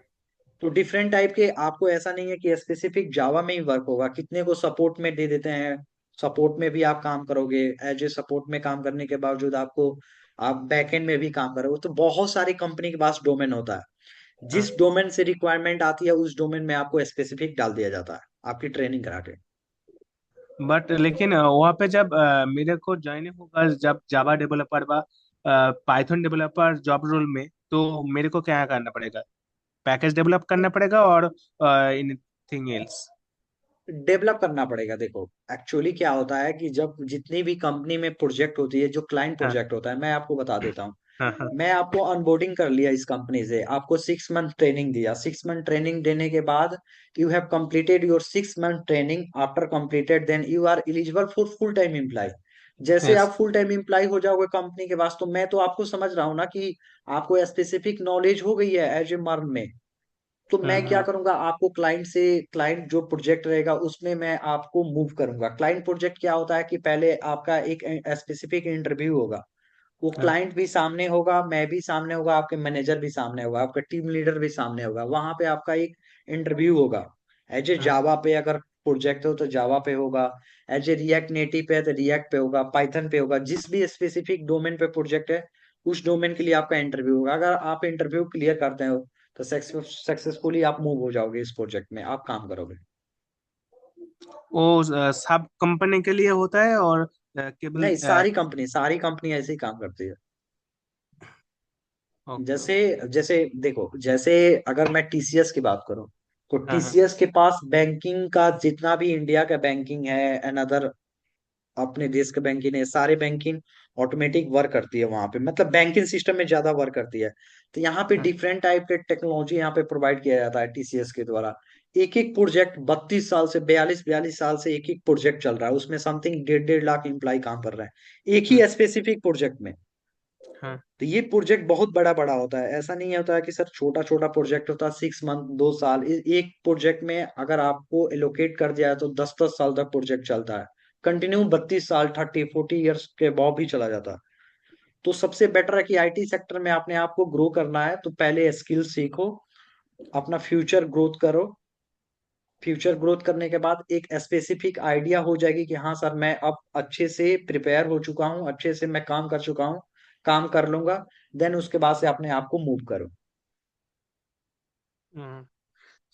तो डिफरेंट टाइप के, आपको ऐसा नहीं है कि स्पेसिफिक जावा में ही वर्क होगा। कितने को सपोर्ट में दे देते हैं, सपोर्ट में भी आप काम करोगे। एज ए सपोर्ट में काम करने के बावजूद आपको आप बैकएंड में भी काम करोगे। तो बहुत सारी कंपनी के पास डोमेन होता है। हाँ जिस डोमेन से रिक्वायरमेंट आती है उस डोमेन में आपको स्पेसिफिक डाल दिया जाता है आपकी ट्रेनिंग करा के। बट लेकिन वहाँ पे जब मेरे को ज्वाइन होगा जब जावा डेवलपर व पाइथन डेवलपर जॉब रोल में, तो मेरे को क्या करना पड़ेगा? पैकेज डेवलप करना पड़ेगा और एनीथिंग एल्स? डेवलप करना पड़ेगा। देखो एक्चुअली क्या होता है कि जब जितनी भी कंपनी में प्रोजेक्ट होती है, जो क्लाइंट हाँ प्रोजेक्ट होता है, मैं आपको बता देता हूँ। हाँ हाँ मैं आपको ऑनबोर्डिंग कर लिया इस कंपनी से, आपको 6 मंथ ट्रेनिंग दिया। 6 मंथ ट्रेनिंग देने के बाद you have completed your 6 month training. After completed then you are eligible for full time employ. जैसे यस आप फुल टाइम एम्प्लॉय हो जाओगे कंपनी के पास, तो मैं तो आपको समझ रहा हूँ ना कि आपको स्पेसिफिक नॉलेज हो गई है एज ए मर्न में। तो मैं क्या हाँ करूंगा, आपको क्लाइंट से, क्लाइंट जो प्रोजेक्ट रहेगा उसमें मैं आपको मूव करूंगा। क्लाइंट प्रोजेक्ट क्या होता है कि पहले आपका एक स्पेसिफिक इंटरव्यू होगा। वो हाँ क्लाइंट भी सामने होगा, मैं भी सामने होगा, आपके मैनेजर भी सामने होगा, आपका टीम लीडर भी सामने होगा। वहां पे आपका एक इंटरव्यू होगा। एज ए हाँ जावा पे अगर प्रोजेक्ट हो तो जावा पे होगा, एज ए रिएक्ट नेटिव पे है तो रिएक्ट पे होगा, पाइथन पे होगा। जिस भी स्पेसिफिक डोमेन पे प्रोजेक्ट है उस डोमेन के लिए आपका इंटरव्यू होगा। अगर आप इंटरव्यू क्लियर करते हो तो सक्सेसफुली आप मूव हो जाओगे, इस प्रोजेक्ट में आप काम करोगे। वो सब कंपनी के लिए होता है और केवल नहीं, सारी कंपनी ऐसे ही काम करती है। ओके जैसे ओके जैसे देखो, जैसे अगर मैं टीसीएस की बात करूं तो हाँ हाँ टीसीएस के पास बैंकिंग का जितना भी इंडिया का बैंकिंग है, अनदर अपने देश का बैंकिंग है, सारे बैंकिंग ऑटोमेटिक वर्क करती है वहां पे। मतलब बैंकिंग सिस्टम में ज्यादा वर्क करती है। तो यहाँ पे हाँ डिफरेंट टाइप के टेक्नोलॉजी यहाँ पे प्रोवाइड किया जाता है टीसीएस के द्वारा। एक एक प्रोजेक्ट 32 साल से 42 साल से एक एक प्रोजेक्ट चल रहा है, उसमें समथिंग 1.5 लाख एम्प्लॉय काम कर रहे हैं एक ही हाँ स्पेसिफिक प्रोजेक्ट में। हाँ तो ये प्रोजेक्ट बहुत बड़ा बड़ा होता है। ऐसा नहीं होता है कि सर छोटा छोटा प्रोजेक्ट होता है 6 मंथ 2 साल। एक प्रोजेक्ट में अगर आपको एलोकेट कर दिया है तो 10-10 साल तक प्रोजेक्ट चलता है कंटिन्यू। 32 साल 30-40 ईयर्स के बाद भी चला जाता है। तो सबसे बेटर है कि आईटी सेक्टर में आपने आपको ग्रो करना है तो पहले स्किल सीखो, अपना फ्यूचर ग्रोथ करो। फ्यूचर ग्रोथ करने के बाद एक स्पेसिफिक आइडिया हो जाएगी कि हाँ सर मैं अब अच्छे से प्रिपेयर हो चुका हूँ, अच्छे से मैं काम कर चुका हूँ, काम कर लूंगा। देन उसके बाद से अपने आप को मूव करो।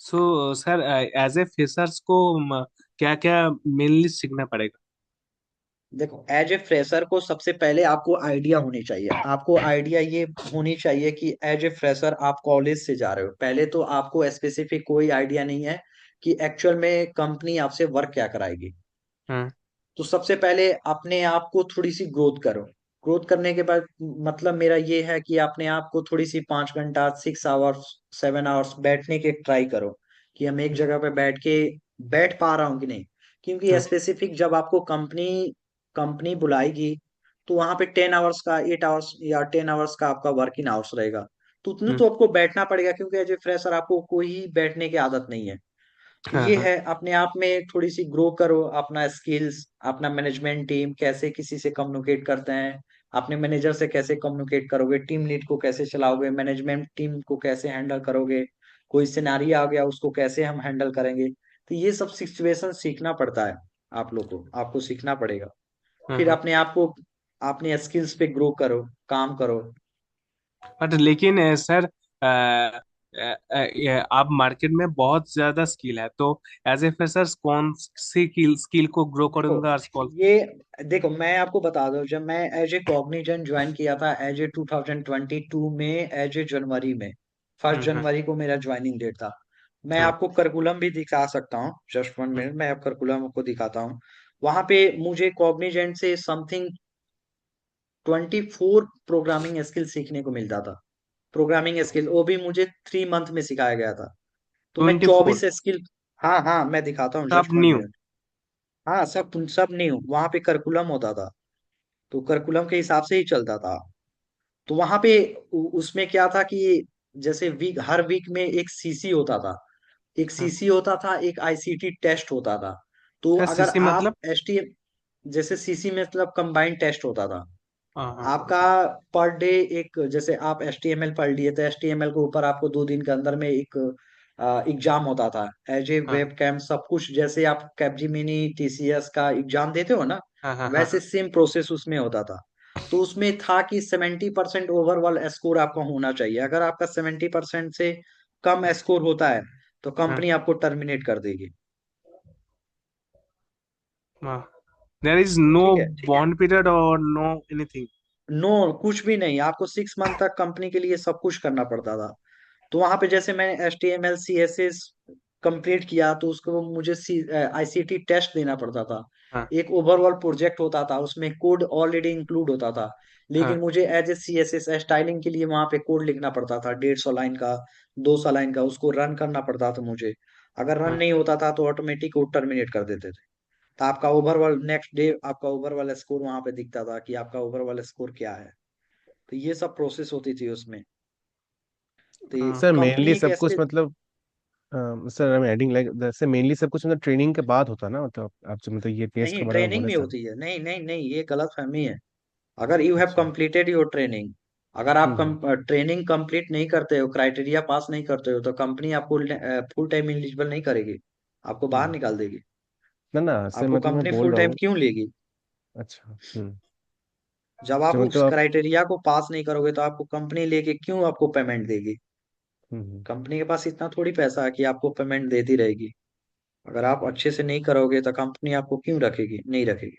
So sir as a freshers को क्या क्या मेनली सीखना पड़ेगा? देखो एज ए फ्रेशर को सबसे पहले आपको आइडिया होनी चाहिए। आपको आइडिया ये होनी चाहिए कि एज ए फ्रेशर आप कॉलेज से जा रहे हो, पहले तो आपको स्पेसिफिक कोई आइडिया नहीं है कि एक्चुअल में कंपनी आपसे वर्क क्या कराएगी। हाँ तो सबसे पहले अपने आप को थोड़ी सी ग्रोथ करो। ग्रोथ करने के बाद मतलब मेरा ये है कि अपने आप को थोड़ी सी 5 घंटा 6 आवर्स 7 आवर्स बैठने के ट्राई करो कि हम एक जगह पे बैठ पा रहा हूँ कि नहीं। क्योंकि हाँ स्पेसिफिक जब आपको कंपनी कंपनी बुलाएगी तो वहां पे 10 आवर्स का 8 आवर्स या 10 आवर्स का आपका वर्किंग आवर्स रहेगा। तो उतने हम्म, तो आपको बैठना पड़ेगा क्योंकि एज ए फ्रेशर आपको कोई बैठने की आदत नहीं है। तो हाँ ये हाँ है, अपने आप में थोड़ी सी ग्रो करो अपना स्किल्स, अपना मैनेजमेंट टीम कैसे किसी से कम्युनिकेट करते हैं, अपने मैनेजर से कैसे कम्युनिकेट करोगे, टीम लीड को कैसे चलाओगे, मैनेजमेंट टीम को कैसे हैंडल करोगे, कोई सिनारी आ गया उसको कैसे हम हैंडल करेंगे। तो ये सब सिचुएशन सीखना पड़ता है आप लोग को, आपको सीखना पड़ेगा। फिर अपने आप को अपने स्किल्स पे ग्रो करो, काम करो। बट लेकिन सर आप मार्केट में बहुत ज्यादा स्किल है, तो एज ए फ्रेशर कौन सी स्किल को ग्रो देखो करूंगा और कौन। ये देखो मैं आपको बता दूं, जब मैं एज ए कॉग्निजेंट ज्वाइन किया था एज ए 2022 में, एज ए जनवरी में, फर्स्ट हम्म जनवरी को मेरा ज्वाइनिंग डेट था। मैं हाँ आपको करिकुलम भी दिखा सकता हूँ, जस्ट 1 मिनट मैं आप करिकुलम आपको दिखाता हूँ। वहां पे मुझे कॉग्निजेंट से समथिंग 24 प्रोग्रामिंग स्किल सीखने को मिलता था। प्रोग्रामिंग स्किल वो भी मुझे 3 मंथ में सिखाया गया था। तो मैं 24 24 स्किल, हाँ हाँ मैं दिखाता हूँ, सब जस्ट वन न्यू। मिनट हाँ सब नहीं, वहां पे करिकुलम होता था, तो करिकुलम के हिसाब से ही चलता था। तो वहां पे उसमें क्या था कि जैसे हर वीक में एक सीसी होता था, एक सीसी होता था, एक आईसीटी टेस्ट होता था। तो अगर सीसी आप मतलब। एसटीएम, जैसे सीसी मतलब कंबाइंड टेस्ट होता था हाँ हाँ आपका पर डे। एक जैसे आप एचटीएमएल पढ़ लिए तो एचटीएमएल के ऊपर आपको 2 दिन के अंदर में एक एग्जाम होता था, एज ए हाँ वेब कैम सब कुछ, जैसे आप कैपजीमिनी टीसीएस का एग्जाम देते हो ना, हाँ हाँ हाँ वैसे सेम प्रोसेस उसमें होता था। तो उसमें था कि 70% ओवरऑल स्कोर आपका होना चाहिए। अगर आपका 70% से कम स्कोर होता है तो हाँ कंपनी आपको टर्मिनेट कर देगी। हाँ। देयर इज नो ठीक है, बॉन्ड पीरियड और नो एनीथिंग। नो कुछ भी नहीं, आपको 6 मंथ तक कंपनी के लिए सब कुछ करना पड़ता था। तो वहां पे जैसे मैंने HTML CSS कंप्लीट किया तो उसको मुझे आईसीटी टेस्ट देना पड़ता था। हाँ एक ओवरऑल प्रोजेक्ट होता था, उसमें कोड ऑलरेडी इंक्लूड होता था, लेकिन हाँ मुझे एज ए CSS स्टाइलिंग के लिए वहां पे कोड लिखना पड़ता था, 150 लाइन का, 200 लाइन का, उसको रन करना पड़ता था मुझे। अगर रन हाँ नहीं होता था तो ऑटोमेटिक कोड टर्मिनेट कर देते थे। तो आपका ओवरऑल नेक्स्ट डे आपका ओवरऑल स्कोर वहां पे दिखता था कि आपका ओवरऑल स्कोर क्या है। तो ये सब प्रोसेस होती थी उसमें। तो हाँ सर मेनली कंपनी सब के कुछ मतलब sir I am adding like जैसे मेनली सब कुछ मतलब ट्रेनिंग के बाद होता है ना, मतलब आप जो मतलब ये टेस्ट नहीं, के बारे में ट्रेनिंग बोले भी सर। होती है, नहीं नहीं नहीं, ये गलत फहमी है। अगर यू हैव अच्छा। कंप्लीटेड योर ट्रेनिंग, अगर आप हम्म ट्रेनिंग कंप्लीट नहीं करते हो, क्राइटेरिया पास नहीं करते हो, तो कंपनी आपको फुल टाइम एलिजिबल नहीं करेगी, आपको बाहर हम्म। निकाल देगी। ना ना सर आपको मतलब मैं कंपनी बोल फुल रहा टाइम हूँ। क्यों लेगी? अच्छा। जब आप जो उस मतलब आप। क्राइटेरिया को पास नहीं करोगे तो आपको कंपनी लेके क्यों आपको पेमेंट देगी? हम्म। कंपनी के पास इतना थोड़ी पैसा है कि आपको पेमेंट देती रहेगी। अगर आप अच्छे से नहीं करोगे तो कंपनी आपको क्यों रखेगी? नहीं रखेगी।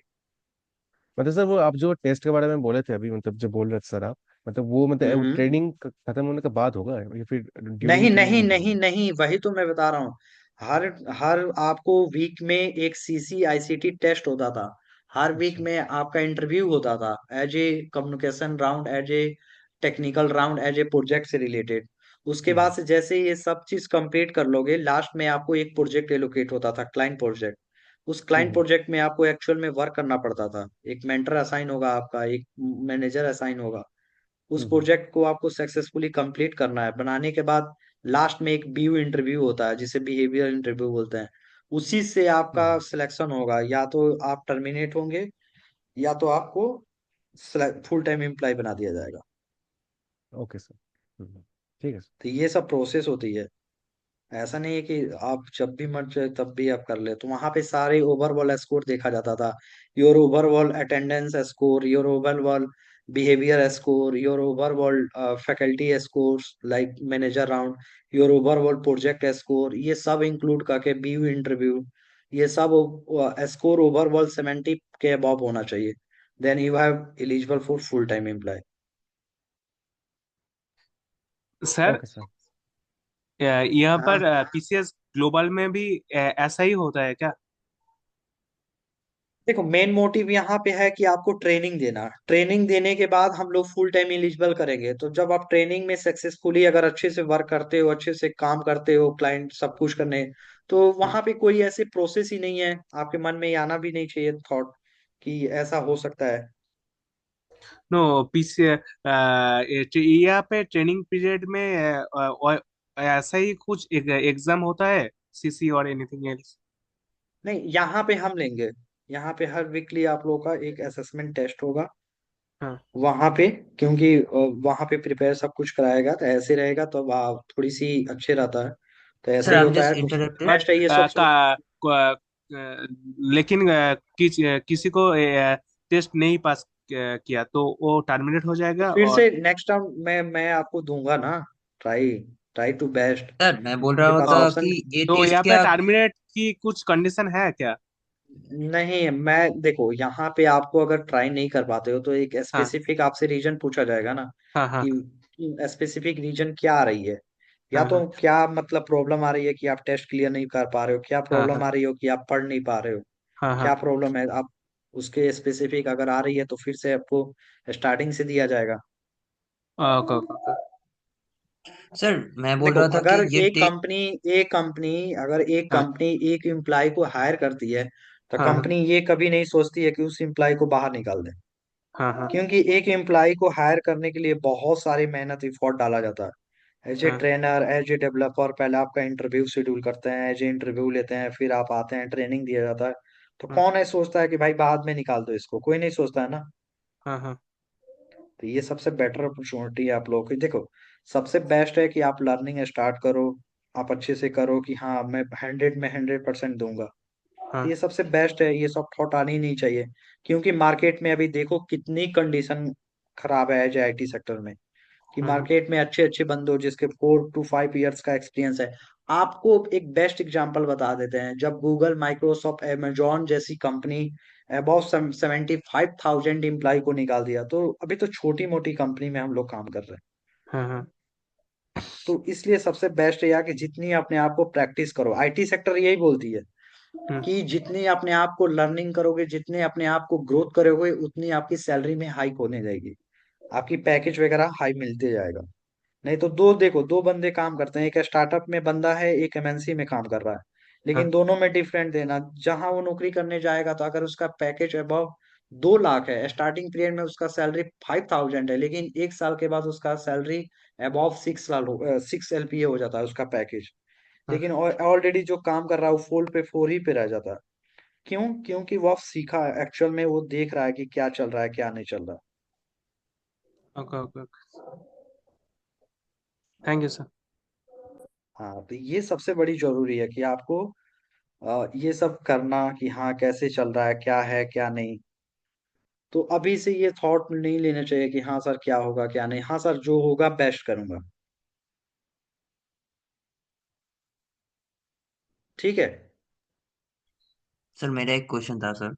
मतलब सर वो आप जो टेस्ट के बारे में बोले थे अभी, मतलब जो बोल रहे थे सर आप, मतलब वो मतलब हम्म। ट्रेनिंग खत्म होने के बाद होगा या फिर ड्यूरिंग नहीं ट्रेनिंग नहीं भी नहीं होगा? नहीं, वही तो मैं बता रहा हूँ। हर हर आपको वीक में एक सीसी आईसीटी टेस्ट होता था। हर वीक अच्छा। में आपका इंटरव्यू होता था, as a communication round, as a technical round, as a project से रिलेटेड। उसके बाद हम्म से जैसे ये सब चीज कंप्लीट कर लोगे, लास्ट में आपको एक प्रोजेक्ट एलोकेट होता था, क्लाइंट प्रोजेक्ट। उस क्लाइंट हम्म प्रोजेक्ट में आपको एक्चुअल में वर्क करना पड़ता था। एक मेंटर असाइन होगा आपका, एक मैनेजर असाइन होगा। उस हम्म प्रोजेक्ट को आपको सक्सेसफुली कंप्लीट करना है। बनाने के बाद लास्ट में एक बीयू इंटरव्यू होता है, जिसे बिहेवियर इंटरव्यू बोलते हैं। उसी से आपका हम्म। सिलेक्शन होगा, या तो आप टर्मिनेट होंगे या तो आपको फुल टाइम एम्प्लॉय बना दिया जाएगा। Okay sir. ठीक है सर। तो ये सब प्रोसेस होती है। ऐसा नहीं है कि आप जब भी मर जाए तब भी आप कर ले। तो वहां पे सारे ओवरऑल स्कोर देखा जाता था, your overall attendance score, your overall behaviour score, your overall faculty scores like manager round, your overall project score, ये सब इंक्लूड करके बीयू इंटरव्यू, ये सब स्कोर ओवरऑल 70 के अबव होना चाहिए। Then you have eligible for full time employ. Sir okay sir. यहाँ हाँ, पर पीसीएस ग्लोबल में भी ऐसा ही होता है क्या? देखो मेन मोटिव यहाँ पे है कि आपको ट्रेनिंग देना। ट्रेनिंग देने के बाद हम लोग फुल टाइम एलिजिबल करेंगे। तो जब आप ट्रेनिंग में सक्सेसफुली अगर अच्छे से वर्क करते हो, अच्छे से काम करते हो, क्लाइंट सब कुछ करने, तो वहां पे कोई ऐसे प्रोसेस ही नहीं है। आपके मन में ये आना भी नहीं चाहिए थॉट कि ऐसा हो सकता है। नो पीसी यहाँ पे ट्रेनिंग पीरियड में ऐसा ही कुछ एग्जाम होता है, सीसी और एनीथिंग एल्स? नहीं, यहाँ पे हम लेंगे। यहाँ पे हर वीकली आप लोगों का एक असेसमेंट टेस्ट होगा। हाँ वहां पे, क्योंकि वहां पे प्रिपेयर सब कुछ कराएगा, तो ऐसे रहेगा तो थोड़ी सी अच्छे रहता है, तो ऐसा सर ही आई एम होता है, जस्ट तो इंटरप्टेड बेस्ट है ये अ, सब सोच। का, लेकिन किसी को टेस्ट नहीं पास किया तो वो टर्मिनेट हो तो जाएगा फिर और से नेक्स्ट टाइम मैं आपको दूंगा ना, try try to best. Sir मैं बोल रहा मेरे पास था ऑप्शन कि ये तो टेस्ट यहाँ पे क्या टर्मिनेट की कुछ कंडीशन है क्या? नहीं, मैं देखो यहाँ पे आपको अगर ट्राई नहीं कर पाते हो तो एक हाँ स्पेसिफिक आपसे रीजन पूछा जाएगा ना, हाँ हाँ कि स्पेसिफिक रीजन क्या आ रही है, या हाँ तो हाँ क्या मतलब प्रॉब्लम आ रही है कि आप टेस्ट क्लियर नहीं कर पा रहे हो, क्या हाँ प्रॉब्लम हाँ आ रही हो कि आप पढ़ नहीं पा रहे हो, हाँ हाँ क्या प्रॉब्लम है आप उसके स्पेसिफिक अगर आ रही है तो फिर से आपको स्टार्टिंग से दिया जाएगा। Okay okay okay. सर मैं बोल देखो रहा था कि अगर ये एक टेस्ट कंपनी एक कंपनी अगर एक हाँ कंपनी एक एम्प्लॉय को हायर करती है, तो हाँ हाँ कंपनी ये कभी नहीं सोचती है कि उस एम्प्लॉय को बाहर निकाल दे, हाँ हाँ क्योंकि एक एम्प्लॉय को हायर करने के लिए बहुत सारी मेहनत एफर्ट डाला जाता है। एज ए हाँ ट्रेनर, एज ए डेवलपर, पहले आपका इंटरव्यू शेड्यूल करते हैं, एज ए इंटरव्यू लेते हैं, फिर आप आते हैं, ट्रेनिंग दिया जाता है। तो हाँ कौन है सोचता है कि भाई बाद में निकाल दो इसको, कोई नहीं सोचता है ना। हाँ हाँ तो ये सबसे बेटर अपॉर्चुनिटी है आप लोगों की। देखो सबसे बेस्ट है कि आप लर्निंग स्टार्ट करो, आप अच्छे से करो कि हाँ मैं 100% दूंगा। तो हाँ ये सबसे बेस्ट है, ये सब थॉट आनी नहीं चाहिए, क्योंकि मार्केट में अभी देखो कितनी कंडीशन खराब है एज आईटी सेक्टर में, कि हाँ हाँ मार्केट में अच्छे अच्छे बंदे हो जिसके 4 to 5 years का एक्सपीरियंस है। आपको एक बेस्ट एग्जांपल बता देते हैं, जब गूगल, माइक्रोसॉफ्ट, amazon जैसी कंपनी अबाउट 75,000 एम्प्लॉय को निकाल दिया, तो अभी तो छोटी मोटी कंपनी में हम लोग काम कर रहे हैं। हाँ हाँ तो इसलिए सबसे बेस्ट है यार कि जितनी अपने आप को प्रैक्टिस करो, आईटी सेक्टर यही बोलती है हम्म, कि जितनी अपने आप को लर्निंग करोगे, जितने अपने आप को ग्रोथ करोगे, उतनी आपकी सैलरी में हाइक होने जाएगी, आपकी पैकेज वगैरह हाई मिलते जाएगा। नहीं तो देखो दो बंदे काम करते हैं, एक स्टार्टअप में बंदा है, एक एमएनसी में काम कर रहा है, लेकिन हाँ दोनों में डिफरेंट देना। जहां वो नौकरी करने जाएगा तो अगर उसका पैकेज अबाव 2 लाख है, स्टार्टिंग पीरियड में उसका सैलरी 5,000 है, लेकिन 1 साल के बाद उसका सैलरी अबाव 6 LPA हो जाता है उसका पैकेज। हाँ लेकिन ऑलरेडी जो काम कर रहा है वो 4 पे ही पे रह जाता है। क्यों? क्योंकि वो सीखा है, एक्चुअल में वो देख रहा है कि क्या चल रहा है क्या नहीं चल रहा। Okay okay okay. Thank you sir. हाँ, तो ये सबसे बड़ी जरूरी है कि आपको ये सब करना कि हाँ कैसे चल रहा है क्या नहीं। तो अभी से ये थॉट नहीं लेना चाहिए कि हाँ सर क्या होगा क्या नहीं, हाँ सर जो होगा बेस्ट करूंगा। ठीक है। सर मेरा एक क्वेश्चन था सर।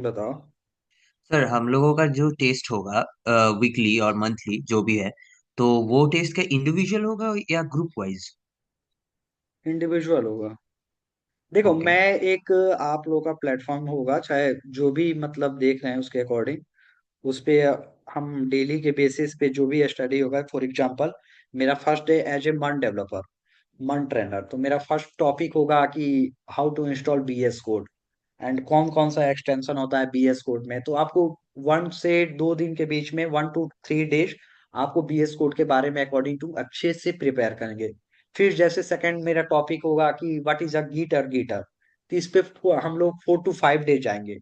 बताओ। सर हम लोगों का जो टेस्ट होगा वीकली और मंथली जो भी है, तो वो टेस्ट क्या इंडिविजुअल होगा या ग्रुप वाइज? इंडिविजुअल होगा। देखो ओके। मैं एक आप लोगों का प्लेटफॉर्म होगा, चाहे जो भी मतलब देख रहे हैं उसके अकॉर्डिंग, उस पे हम डेली के बेसिस पे जो भी स्टडी होगा, फॉर एग्जांपल मेरा फर्स्ट डे एज ए मन डेवलपर, मन ट्रेनर, तो मेरा फर्स्ट टॉपिक होगा कि how to install VS code, and कौन कौन सा एक्सटेंशन होता है बीएस कोड में। तो आपको 1 से 2 दिन के बीच में, 1 to 3 days आपको बीएस कोड के बारे में अकॉर्डिंग टू अच्छे से प्रिपेयर करेंगे। फिर जैसे सेकंड मेरा टॉपिक होगा कि व्हाट इज अ गिटर। तो इस पे हम लोग 4 to 5 days जाएंगे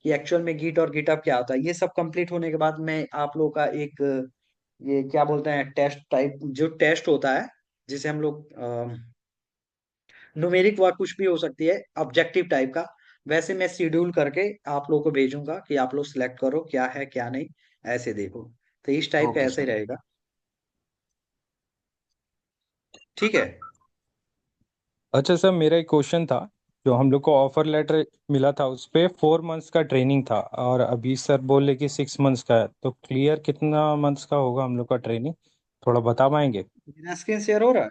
कि एक्चुअल में गिट और गिटअप क्या होता है। ये सब कंप्लीट होने के बाद मैं आप लोग का एक ये क्या बोलते हैं टेस्ट टाइप, जो टेस्ट होता है जिसे हम लोग न्यूमेरिक व कुछ भी हो सकती है ऑब्जेक्टिव टाइप का, वैसे मैं शेड्यूल करके आप लोगों को भेजूंगा कि आप लोग सिलेक्ट करो क्या है क्या नहीं, ऐसे देखो। तो इस टाइप का ओके ऐसे सर। ही रहेगा। ठीक है। अच्छा सर, मेरा एक क्वेश्चन था। जो हम लोग को ऑफर लेटर मिला था उस पे 4 मंथ्स का ट्रेनिंग था, और अभी सर बोले कि 6 मंथ्स का है, तो क्लियर कितना मंथ्स का होगा हम लोग का ट्रेनिंग, थोड़ा बता पाएंगे? मेरा स्क्रीन शेयर हो रहा है।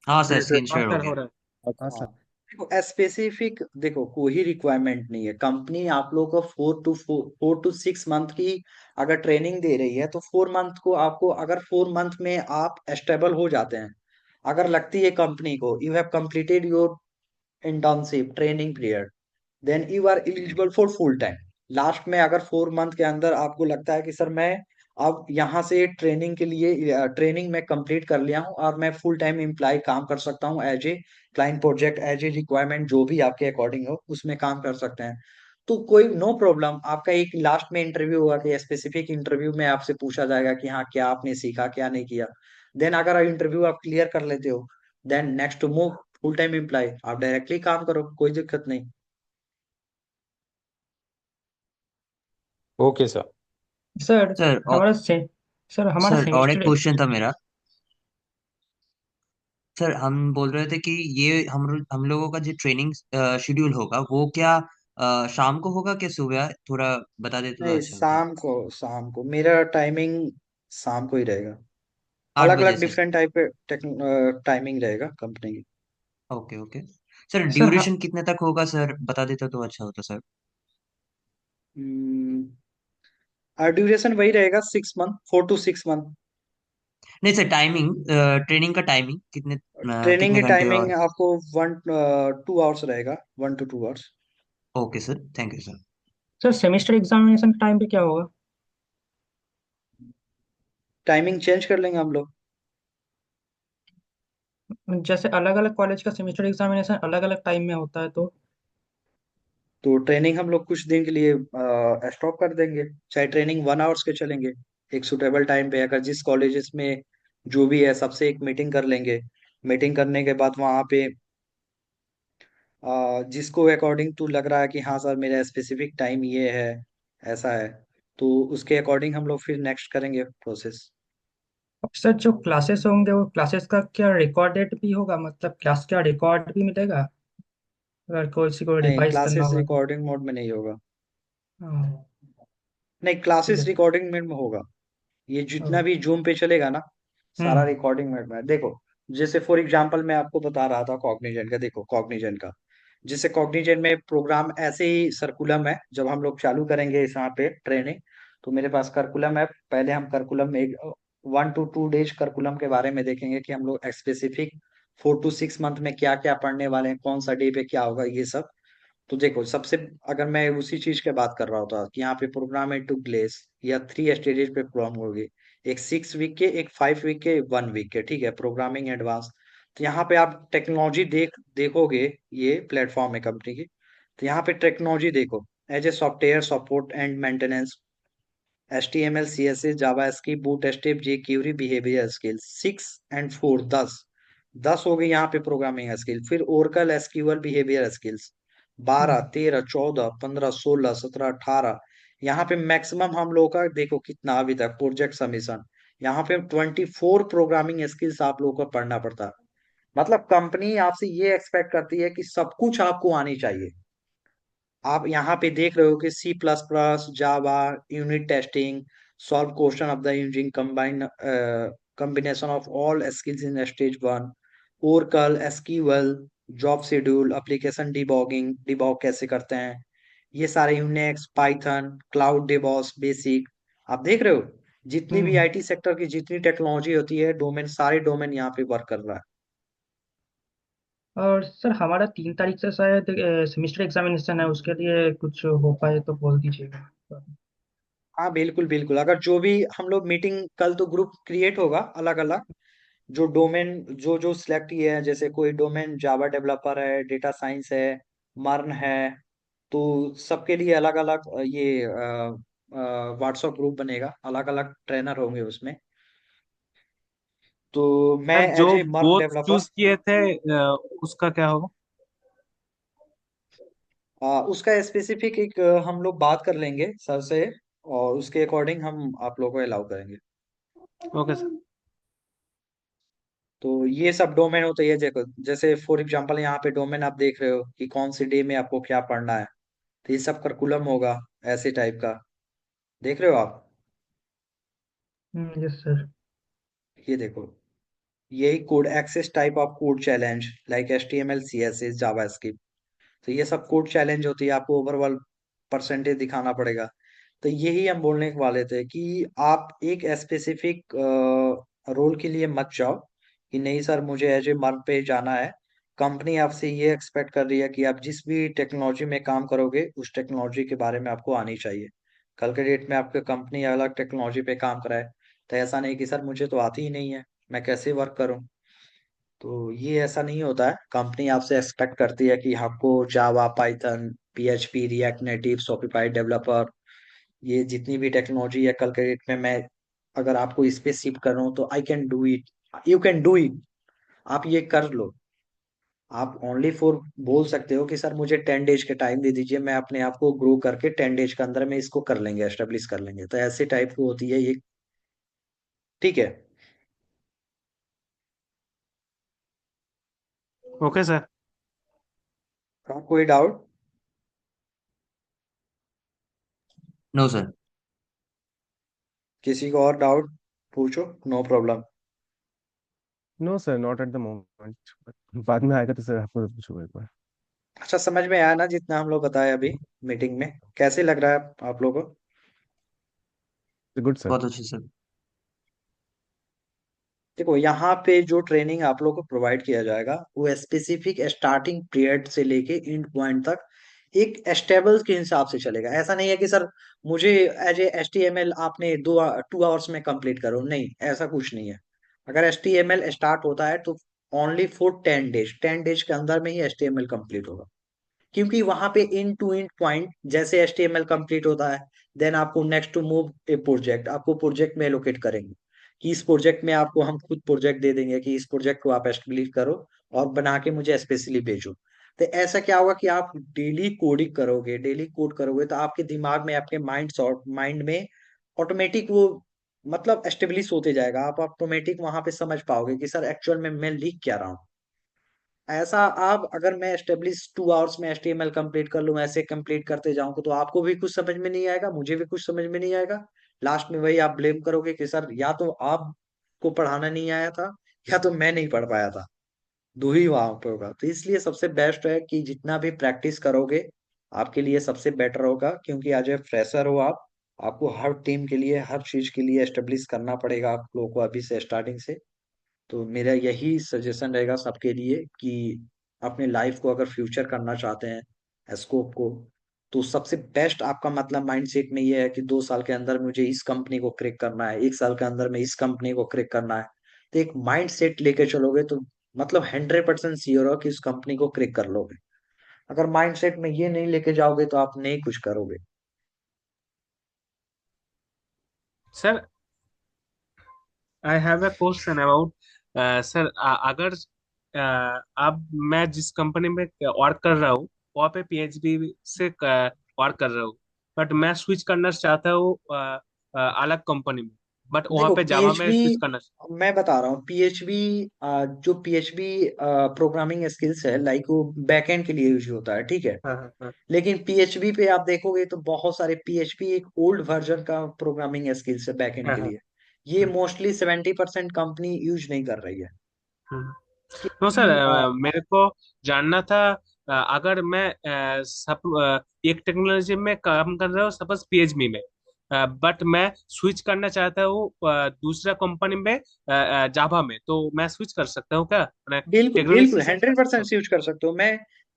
हाँ सर यस सर। स्क्रीन हाँ शेयर हो सर गया। हो रहा है। हाँ हाँ, सर। देखो स्पेसिफिक देखो कोई रिक्वायरमेंट नहीं है, कंपनी आप लोग को 4 to 6 मंथ की अगर ट्रेनिंग दे रही है, तो 4 मंथ को आपको, अगर 4 मंथ में आप स्टेबल हो जाते हैं, अगर लगती है कंपनी को you have completed your internship training period, then you are eligible for full time. Last में अगर 4 मंथ के अंदर आपको लगता है कि सर मैं अब यहाँ से ट्रेनिंग के लिए ट्रेनिंग में कंप्लीट कर लिया हूँ और मैं फुल टाइम एम्प्लॉय काम कर सकता हूँ as a client project, as a requirement जो भी आपके अकॉर्डिंग हो उसमें काम कर सकते हैं, तो कोई नो प्रॉब्लम, आपका एक लास्ट में इंटरव्यू होगा कि स्पेसिफिक इंटरव्यू में आपसे पूछा जाएगा कि हाँ क्या आपने सीखा क्या नहीं किया। देन अगर इंटरव्यू आप क्लियर कर लेते हो, then next to move full time employ, आप डायरेक्टली काम करो, कोई दिक्कत नहीं। Okay sir. सर सर और हमारा से सर हमारा सर और एक सेमेस्टर। क्वेश्चन था मेरा। सर हम बोल रहे थे कि ये हम लोगों का जो ट्रेनिंग शेड्यूल होगा वो क्या शाम को होगा क्या सुबह, थोड़ा बता देते तो नहीं, अच्छा होता। शाम को मेरा टाइमिंग शाम को ही रहेगा। 8 अलग बजे अलग से। डिफरेंट टाइप पे टाइमिंग रहेगा कंपनी की। Okay okay. सर सर हाँ। ड्यूरेशन कितने तक होगा सर, बता देता तो अच्छा होता सर। ड्यूरेशन वही रहेगा 6 मंथ, 4 to 6 मंथ। नहीं सर, टाइमिंग, ट्रेनिंग का टाइमिंग ट्रेनिंग कितने की घंटे टाइमिंग और। आपको 2 आवर्स रहेगा, 1 to 2 hours. Okay sir, thank you sir. Sir semester examination time पे क्या होगा? टाइमिंग चेंज कर लेंगे हम लोग। जैसे अलग अलग कॉलेज का सेमेस्टर एग्जामिनेशन अलग अलग टाइम में होता है तो ट्रेनिंग हम लोग कुछ दिन के लिए स्टॉप कर देंगे, चाहे ट्रेनिंग 1 आवर्स के चलेंगे। एक सुटेबल टाइम पे अगर जिस कॉलेजेस में जो भी है सबसे एक मीटिंग कर लेंगे। मीटिंग करने के बाद वहाँ पे जिसको अकॉर्डिंग टू लग रहा है कि हाँ सर मेरा स्पेसिफिक टाइम ये है, ऐसा है, तो उसके अकॉर्डिंग हम लोग फिर नेक्स्ट करेंगे प्रोसेस। सर जो क्लासेस होंगे वो क्लासेस का क्या रिकॉर्डेड भी होगा, मतलब क्लास का रिकॉर्ड भी मिलेगा अगर किसी को नहीं, रिवाइज करना क्लासेस होगा तो? रिकॉर्डिंग मोड में नहीं होगा। हाँ, नहीं, ठीक क्लासेस है। रिकॉर्डिंग मोड में होगा। ये जितना हाँ। भी जूम पे चलेगा ना, सारा हम्म। रिकॉर्डिंग मोड में है। देखो, जैसे फॉर एग्जांपल मैं आपको बता रहा था कॉग्निजेंट का, देखो कॉग्निजेंट का, जैसे कॉग्निजेंट में प्रोग्राम ऐसे ही सर्कुलम है। जब हम लोग चालू करेंगे इस यहाँ पे ट्रेनिंग, तो मेरे पास करकुलम है। पहले हम करकुलम में 1 to 2 डेज करकुलम के बारे में देखेंगे कि हम लोग स्पेसिफिक 4 to 6 मंथ में क्या क्या पढ़ने वाले हैं, कौन सा डे पे क्या होगा, ये सब। तो देखो, सबसे अगर मैं उसी चीज के बात कर रहा होता कि यहाँ पे प्रोग्राम है टू ग्लेस, या 3 स्टेजेस पे प्रोग्राम होगी। एक 6 वीक के, एक 5 वीक के, 1 वीक के, ठीक है, प्रोग्रामिंग एडवांस। तो यहाँ पे आप टेक्नोलॉजी देखोगे, ये प्लेटफॉर्म है कंपनी की। तो यहाँ पे टेक्नोलॉजी देखो, as a software support and maintenance, HTML CSS JavaScript Bootstrap jQuery behaviour skill, 6 and 4, 10 हो गई यहाँ पे प्रोग्रामिंग स्किल। फिर ओरेकल एसक्यूएल बिहेवियर स्किल्स 12, 13, 14, 15, 16, 17, 18। यहाँ पे मैक्सिमम हम लोग का देखो कितना अभी तक प्रोजेक्ट सबमिशन। यहाँ पे 24 प्रोग्रामिंग स्किल्स आप लोगों को पढ़ना पड़ता है। मतलब कंपनी आपसे ये एक्सपेक्ट करती है कि सब कुछ आपको आनी चाहिए। आप यहाँ पे देख रहे हो कि C++, Java, unit testing, solve question of the using combination of all skills in stage 1, Oracle SQL, job schedule, application debugging, debug कैसे करते हैं, ये सारे, Unix, Python, cloud DevOps basic. आप देख रहे हो जितनी भी हम्म। IT सेक्टर की जितनी टेक्नोलॉजी होती है, डोमेन, सारे डोमेन यहाँ पे वर्क कर रहा है। और सर हमारा 3 तारीख से शायद सेमेस्टर एग्जामिनेशन है, उसके लिए कुछ हो पाए तो बोल दीजिएगा। हाँ बिल्कुल बिल्कुल, अगर जो भी हम लोग मीटिंग, कल तो ग्रुप क्रिएट होगा अलग अलग, जो डोमेन जो जो सिलेक्ट किए हैं, जैसे कोई डोमेन जावा डेवलपर है, डेटा साइंस है, मर्न है, तो सबके लिए अलग अलग ये व्हाट्सएप ग्रुप बनेगा, अलग अलग ट्रेनर होंगे उसमें। तो मैं सर जो एज ए मर्न बोथ डेवलपर, चूज किए थे उसका क्या होगा। उसका स्पेसिफिक एक हम लोग बात कर लेंगे सर से, और उसके अकॉर्डिंग हम आप लोगों को अलाउ करेंगे। Okay sir. तो ये सब डोमेन होते हैं, देखो जैसे फॉर एग्जांपल यहाँ पे डोमेन आप देख रहे हो कि कौन सी डे में आपको क्या पढ़ना है, तो ये सब करिकुलम होगा ऐसे टाइप का, देख रहे हो आप। Yes sir. ये देखो, यही code access type of code challenge like HTML CSS JavaScript. तो ये सब कोड चैलेंज होती है, आपको ओवरऑल परसेंटेज दिखाना पड़ेगा। तो यही हम बोलने के वाले थे कि आप एक स्पेसिफिक रोल के लिए मत जाओ कि नहीं सर मुझे एज ए मर्न पे जाना है। कंपनी आपसे ये एक्सपेक्ट कर रही है कि आप जिस भी टेक्नोलॉजी में काम करोगे उस टेक्नोलॉजी के बारे में आपको आनी चाहिए। कल के डेट में आपके कंपनी अलग टेक्नोलॉजी पे काम कराए, तो ऐसा नहीं कि सर मुझे तो आती ही नहीं है, मैं कैसे वर्क करूं। तो ये ऐसा नहीं होता है। कंपनी आपसे एक्सपेक्ट करती है कि आपको Java, Python, PHP, React Native, Shopify developer, ये जितनी भी टेक्नोलॉजी है कल के डेट में, मैं अगर आपको इस पे शिफ्ट कर रहा हूँ तो I can do it, you can do it, आप ये कर लो। आप ओनली फॉर बोल सकते हो कि सर मुझे 10 डेज के टाइम दे दीजिए, मैं अपने आप को ग्रो करके 10 डेज के अंदर में इसको कर लेंगे, एस्टेब्लिश कर लेंगे। तो ऐसे टाइप की होती है ये। ठीक है। Okay sir. और कोई डाउट? No sir. किसी को और डाउट पूछो, no problem. No sir, not at the moment, बाद में आएगा तो सर आपको पूछूंगा एक बार। अच्छा, समझ में आया ना जितना हम लोग बताए अभी मीटिंग में? कैसे लग रहा है आप लोगों को? Good sir. बहुत अच्छे सर। देखो, यहाँ पे जो ट्रेनिंग आप लोग को प्रोवाइड किया जाएगा वो स्पेसिफिक स्टार्टिंग पीरियड से लेके एंड पॉइंट तक एक स्टेबल के हिसाब से चलेगा। ऐसा नहीं है कि सर मुझे एज ए HTML आपने 2 आवर्स में कंप्लीट करो, नहीं, ऐसा कुछ नहीं है। अगर HTML स्टार्ट होता है तो ओनली फॉर 10 डेज, 10 डेज के अंदर में ही HTML कंप्लीट होगा। क्योंकि वहां पे इन टू इन पॉइंट जैसे HTML कंप्लीट होता है, देन आपको next to move a project, आपको प्रोजेक्ट में एलोकेट करेंगे कि इस प्रोजेक्ट में आपको हम खुद प्रोजेक्ट दे देंगे कि इस प्रोजेक्ट को आप एस्टेब्लिश करो और बना के मुझे स्पेशली भेजो। तो ऐसा क्या होगा कि आप डेली कोडिंग करोगे, डेली कोड करोगे, तो आपके दिमाग में, आपके माइंड में ऑटोमेटिक वो मतलब एस्टेब्लिश होते जाएगा। आप ऑटोमेटिक वहां पे समझ पाओगे कि सर एक्चुअल में मैं लिख क्या रहा हूँ। ऐसा आप अगर मैं एस्टेब्लिश 2 आवर्स में HTML कंप्लीट कर लूँ, ऐसे कंप्लीट करते जाऊं तो आपको भी कुछ समझ में नहीं आएगा, मुझे भी कुछ समझ में नहीं आएगा। लास्ट में वही आप ब्लेम करोगे कि सर या तो आपको पढ़ाना नहीं आया था या तो मैं नहीं पढ़ पाया था। दो ही वहां पे होगा। तो इसलिए सबसे बेस्ट है कि जितना भी प्रैक्टिस करोगे आपके लिए सबसे बेटर होगा, क्योंकि आज ए फ्रेशर हो आप, आपको हर टीम के लिए, हर चीज के लिए एस्टेब्लिश करना पड़ेगा आप लोगों को अभी से, स्टार्टिंग से। तो मेरा यही सजेशन रहेगा सबके लिए कि अपने लाइफ को अगर फ्यूचर करना चाहते हैं, स्कोप को, तो सबसे बेस्ट आपका मतलब माइंडसेट में ये है कि 2 साल के अंदर मुझे इस कंपनी को क्रैक करना है, 1 साल के अंदर में इस कंपनी को क्रैक करना है। तो एक माइंड सेट लेके चलोगे तो मतलब 100% श्योर हो कि उस कंपनी को क्रैक कर लोगे। अगर माइंड सेट में ये नहीं लेके जाओगे तो आप नहीं कुछ करोगे। Sir I have a question about sir, अगर अब मैं जिस कंपनी में वर्क कर रहा हूँ वहाँ पे PHP से वर्क कर रहा हूँ, बट मैं स्विच करना चाहता हूँ अलग कंपनी में, बट वहाँ देखो पे जावा में पीएचपी, स्विच करना। मैं बता रहा हूँ पीएचपी, जो पीएचपी प्रोग्रामिंग स्किल्स है, लाइक वो बैकएंड के लिए यूज होता है, ठीक है। हाँ हाँ हाँ लेकिन पीएचपी पे आप देखोगे तो बहुत सारे, पीएचपी एक ओल्ड वर्जन का प्रोग्रामिंग स्किल्स है बैकएंड हाँ के हाँ लिए। ये मोस्टली 70% कंपनी यूज नहीं कर रही है, हाँ। नो सर, क्योंकि मेरे को जानना था, अगर मैं एक टेक्नोलॉजी में काम कर रहा हूँ, सपोज PHP में, बट मैं स्विच करना चाहता हूँ दूसरा कंपनी में जावा में, तो मैं स्विच कर सकता हूँ क्या? बिल्कुल बिल्कुल टेक्नोलॉजी चेंज कर सकता 100% हूँ? यूज कर सकते हो।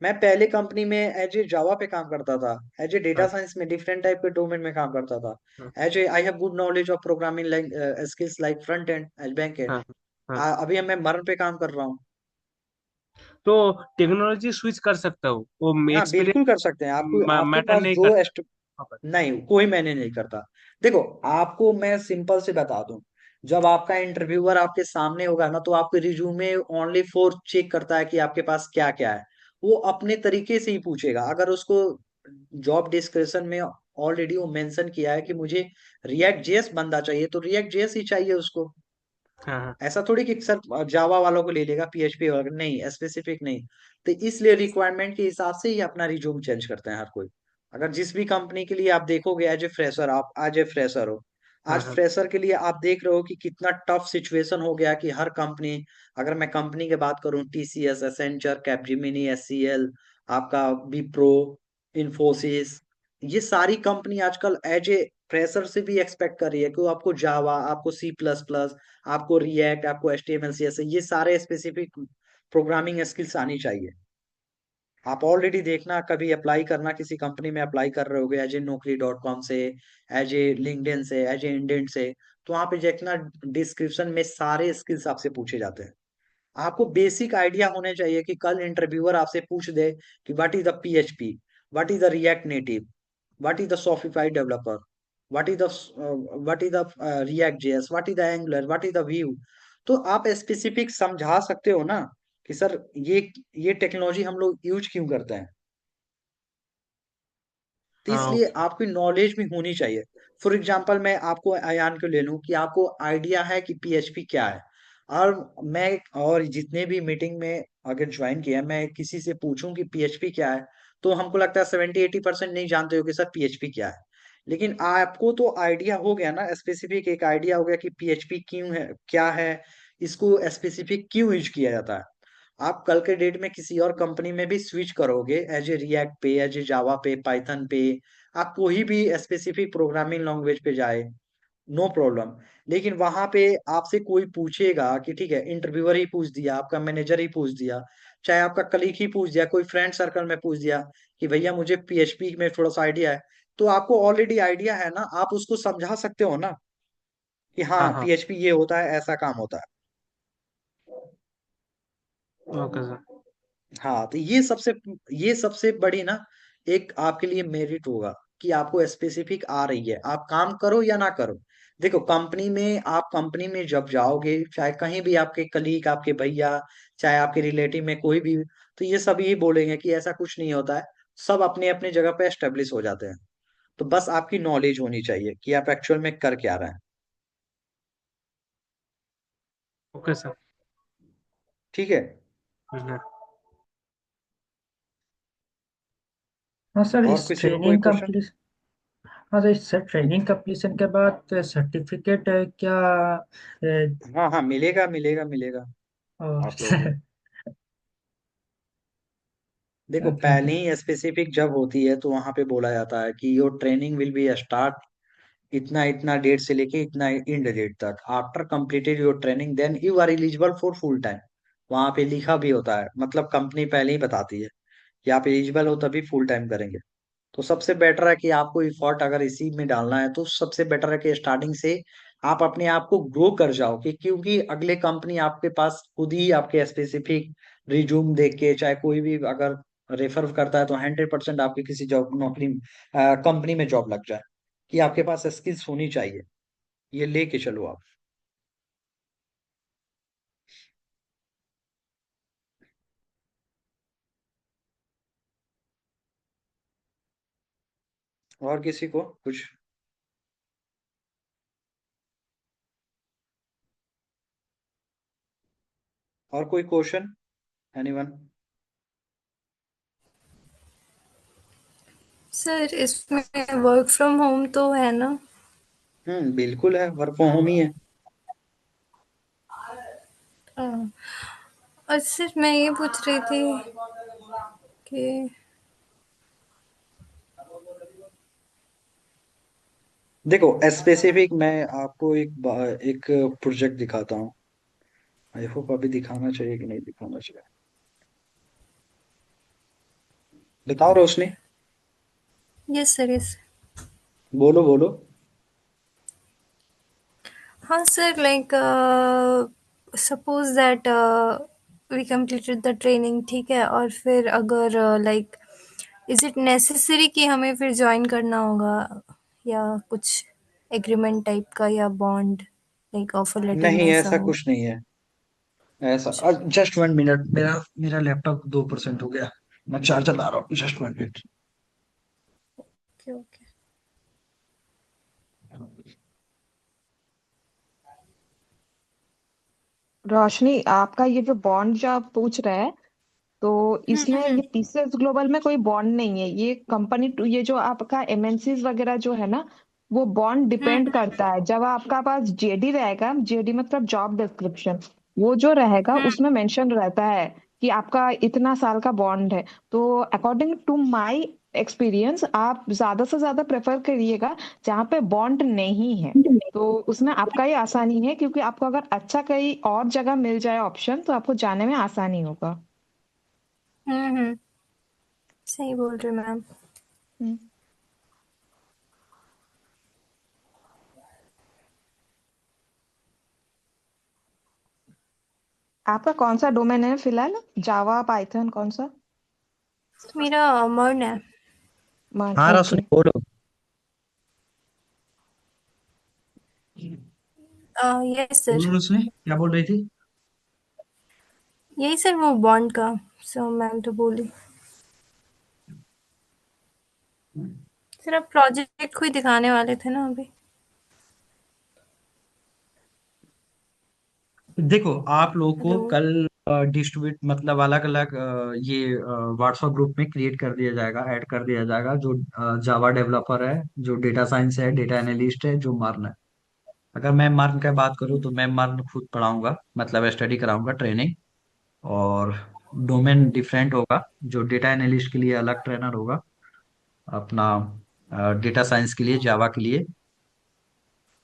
मैं पहले कंपनी में एज ए जावा पे काम करता था, एज ए डेटा हाँ साइंस में डिफरेंट टाइप के डोमेन में काम करता था। हाँ as a I have good knowledge of programming skills like front end as back end. हाँ हाँ। अभी मैं मर्न पे काम कर रहा हूँ। तो टेक्नोलॉजी स्विच कर सकता हूँ, वो हाँ बिल्कुल कर एक्सपीरियंस सकते हैं। आपको आपके मैटर पास नहीं जो करता वहाँ पर। नहीं, कोई मैंने नहीं करता। देखो, आपको मैं सिंपल से बता दूं, जब आपका इंटरव्यूअर आपके सामने होगा ना तो आपके रिज्यूमे ओनली फॉर चेक करता है कि आपके पास क्या क्या है। वो अपने तरीके से ही पूछेगा। अगर उसको जॉब डिस्क्रिप्शन में ऑलरेडी वो मेंशन किया है कि मुझे रिएक्ट जेएस बंदा चाहिए तो रिएक्ट जेएस ही चाहिए उसको। हाँ हाँ ऐसा थोड़ी कि सर जावा वालों को ले लेगा, पीएचपी वालों को नहीं, स्पेसिफिक नहीं। तो इसलिए रिक्वायरमेंट के हिसाब से ही अपना रिज्यूम चेंज करते हैं हर कोई। अगर जिस भी कंपनी के लिए आप देखोगे एज ए फ्रेशर, आप आज ए फ्रेशर हो, हाँ आज हाँ फ्रेशर के लिए आप देख रहे हो कि कितना टफ सिचुएशन हो गया कि हर कंपनी, अगर मैं कंपनी की बात करूं, TCS, एसेंचर, कैपजेमिनी, HCL, आपका विप्रो, इन्फोसिस, ये सारी कंपनी आजकल एज ए फ्रेशर से भी एक्सपेक्ट कर रही है कि वो आपको जावा, आपको C++, आपको रिएक्ट, आपको HTML, CSS, ये सारे स्पेसिफिक प्रोग्रामिंग स्किल्स आनी चाहिए। आप ऑलरेडी देखना, कभी अप्लाई करना, किसी कंपनी में अप्लाई कर रहे होगे एज ए Naukri.com से, एज ए लिंक्डइन से, एज ए इंडेंट से, तो वहां पे देखना डिस्क्रिप्शन में सारे स्किल्स आपसे पूछे जाते हैं। आपको बेसिक आइडिया होने चाहिए कि कल इंटरव्यूअर आपसे पूछ दे कि what is the PHP, what is the react native, what is the Shopify developer, what is the react JS, what is the angular, what is the view. तो आप स्पेसिफिक समझा सकते हो ना कि सर ये टेक्नोलॉजी हम लोग यूज क्यों करते हैं। तो हाँ इसलिए आपकी नॉलेज भी होनी चाहिए। फॉर एग्जाम्पल मैं आपको अयान को ले लूं कि आपको आइडिया है कि पीएचपी क्या है, और मैं और जितने भी मीटिंग में अगर ज्वाइन किया मैं किसी से पूछूं कि पीएचपी क्या है, तो हमको लगता है 70-80% नहीं जानते हो कि सर पीएचपी क्या है। लेकिन आपको तो आइडिया हो गया ना, स्पेसिफिक एक आइडिया हो गया कि पीएचपी क्यों है, क्या है, इसको स्पेसिफिक क्यों यूज किया जाता है। आप कल के डेट में किसी और कंपनी में भी स्विच करोगे एज ए रिएक्ट पे, एज ए जावा पे, पाइथन पे, आप कोई भी स्पेसिफिक प्रोग्रामिंग लैंग्वेज पे जाए, नो प्रॉब्लम। लेकिन वहां पे आपसे कोई पूछेगा कि ठीक है, इंटरव्यूअर ही पूछ दिया, आपका मैनेजर ही पूछ दिया, चाहे आपका कलीग ही पूछ दिया, कोई फ्रेंड सर्कल में पूछ दिया कि भैया मुझे पीएचपी में थोड़ा सा आइडिया है, तो आपको ऑलरेडी आइडिया है ना, आप उसको समझा सकते हो ना कि हाँ हाँ हाँ। पीएचपी ये होता है, ऐसा काम होता है। Okay sir. हाँ, तो ये सबसे बड़ी ना एक आपके लिए मेरिट होगा कि आपको स्पेसिफिक आ रही है, आप काम करो या ना करो। देखो कंपनी में जब जाओगे, चाहे कहीं भी आपके कलीग, आपके भैया, चाहे आपके रिलेटिव में कोई भी, तो ये सब यही बोलेंगे कि ऐसा कुछ नहीं होता है, सब अपने अपने जगह पे एस्टेब्लिश हो जाते हैं। तो बस आपकी नॉलेज होनी चाहिए कि आप एक्चुअल में कर क्या रहे हैं। Okay sir. ठीक है। हम्म। हाँ सर, और इस किसी को कोई ट्रेनिंग क्वेश्चन? कंप्लीट हाँ सर, इस ट्रेनिंग कंप्लीशन के बाद सर्टिफिकेट क्या हाँ हाँ, मिलेगा मिलेगा मिलेगा और आप लोगों को। देखो ओके ओके। पहले ही स्पेसिफिक जब होती है तो वहां पे बोला जाता है कि your training will be start इतना इतना डेट से लेके इतना इंड डेट तक, after completed your training then you are eligible for full time. वहां पे लिखा भी होता है, मतलब कंपनी पहले ही बताती है कि आप एलिजिबल हो तभी फुल टाइम करेंगे। तो सबसे बेटर है कि आपको इफोर्ट अगर इसी में डालना है तो सबसे बेटर है कि स्टार्टिंग से आप अपने आप को ग्रो कर जाओ, कि क्योंकि अगले कंपनी आपके पास खुद ही आपके स्पेसिफिक रिज्यूम देख के, चाहे कोई भी अगर रेफर करता है, तो 100% आपकी किसी जॉब नौकरी कंपनी में जॉब लग जाए, कि आपके पास स्किल्स होनी चाहिए, ये लेके चलो आप। और किसी को कुछ? और कोई क्वेश्चन? एनीवन? सर इसमें वर्क फ्रॉम होम तो है ना? बिल्कुल है, वर्क फ्रॉम होम ही है। हाँ। और सर मैं ये पूछ रही थी कि देखो स्पेसिफिक मैं आपको एक प्रोजेक्ट दिखाता हूँ। आई होप अभी दिखाना चाहिए कि नहीं दिखाना चाहिए, बताओ रोशनी। Yes sir, yes. बोलो बोलो। हाँ sir, like suppose that we completed the training, ठीक है, और फिर अगर लाइक इज इट नेसेसरी कि हमें फिर ज्वाइन करना होगा, या कुछ एग्रीमेंट टाइप का, या बॉन्ड, लाइक ऑफर लेटर में नहीं, ऐसा ऐसा हो? कुछ नहीं है। ऐसा जस्ट 1 मिनट, मेरा मेरा लैपटॉप 2% हो गया, मैं चार्जर ला रहा हूँ, just 1 minute. Okay okay. Roshni, आपका ये जो बॉन्ड जो आप पूछ रहे हैं, तो इसमें ये टीसीएस ग्लोबल में कोई बॉन्ड नहीं है। ये कंपनी टू ये जो आपका एमएनसीज वगैरह जो है ना, वो बॉन्ड डिपेंड करता है। जब आपका पास जेडी रहेगा, जेडी मतलब जॉब डिस्क्रिप्शन, वो जो रहेगा उसमें मेंशन रहता है कि आपका इतना साल का बॉन्ड है। तो अकॉर्डिंग टू माय एक्सपीरियंस, आप ज्यादा से ज्यादा प्रेफर करिएगा जहाँ पे बॉन्ड नहीं है। तो उसमें आपका ही आसानी है, क्योंकि आपको अगर अच्छा कहीं और जगह मिल जाए ऑप्शन, तो आपको जाने में आसानी होगा। हम्म। सही बोल रहे मैम। आपका कौन सा डोमेन है फिलहाल? जावा, पाइथन, कौन सा? मेरा मर्न है। मान हाँ ओके। रोशनी बोलो। Yes sir. बोलो रोशनी, क्या बोल रही थी? यही सर वो बॉन्ड का। सो मैम तो बोली सर आप प्रोजेक्ट को ही दिखाने वाले थे ना अभी। देखो आप लोग को हेलो। कल डिस्ट्रीब्यूट मतलब अलग अलग ये व्हाट्सएप ग्रुप में क्रिएट कर दिया जाएगा, ऐड कर दिया जाएगा। जो जावा डेवलपर है, जो डेटा साइंस है, डेटा एनालिस्ट है, जो मार्न है। अगर मैं मार्न का बात करूँ तो मैं मार्न खुद पढ़ाऊंगा, मतलब स्टडी कराऊंगा, ट्रेनिंग। और डोमेन डिफरेंट होगा। जो डेटा एनालिस्ट के लिए अलग ट्रेनर होगा अपना, डेटा साइंस के लिए, जावा के लिए।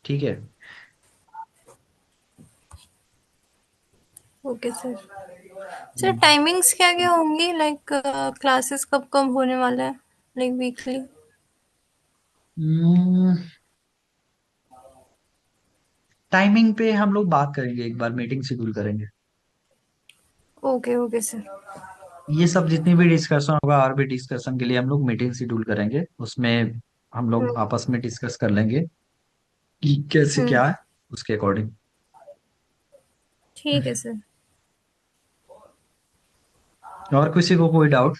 ठीक है। Okay sir. सर टाइमिंग्स क्या क्या होंगी, लाइक क्लासेस कब कब होने वाला है, लाइक वीकली? टाइमिंग पे हम लोग बात करेंगे, एक बार मीटिंग शेड्यूल करेंगे। Okay okay sir. ये सब जितनी भी डिस्कशन होगा, और भी डिस्कशन के लिए हम लोग मीटिंग शेड्यूल करेंगे, उसमें हम लोग आपस में डिस्कस कर लेंगे कि कैसे हम्म। क्या है, उसके अकॉर्डिंग। ठीक है सर। और किसी को कोई डाउट?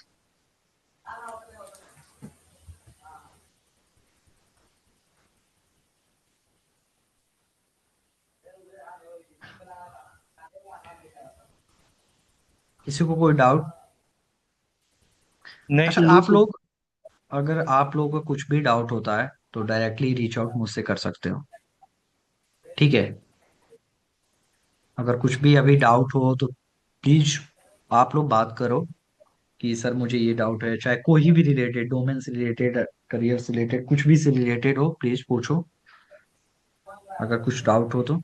किसी को कोई डाउट? नहीं अच्छा किसी आप को। लोग, अगर आप लोगों को कुछ भी डाउट होता है तो डायरेक्टली रीच आउट मुझसे कर सकते हो। ठीक है। अगर कुछ भी अभी डाउट हो तो प्लीज आप लोग बात करो कि सर मुझे ये डाउट है, चाहे कोई भी रिलेटेड, डोमेन से रिलेटेड, करियर से रिलेटेड, कुछ भी से रिलेटेड हो, प्लीज पूछो अगर कुछ डाउट हो तो।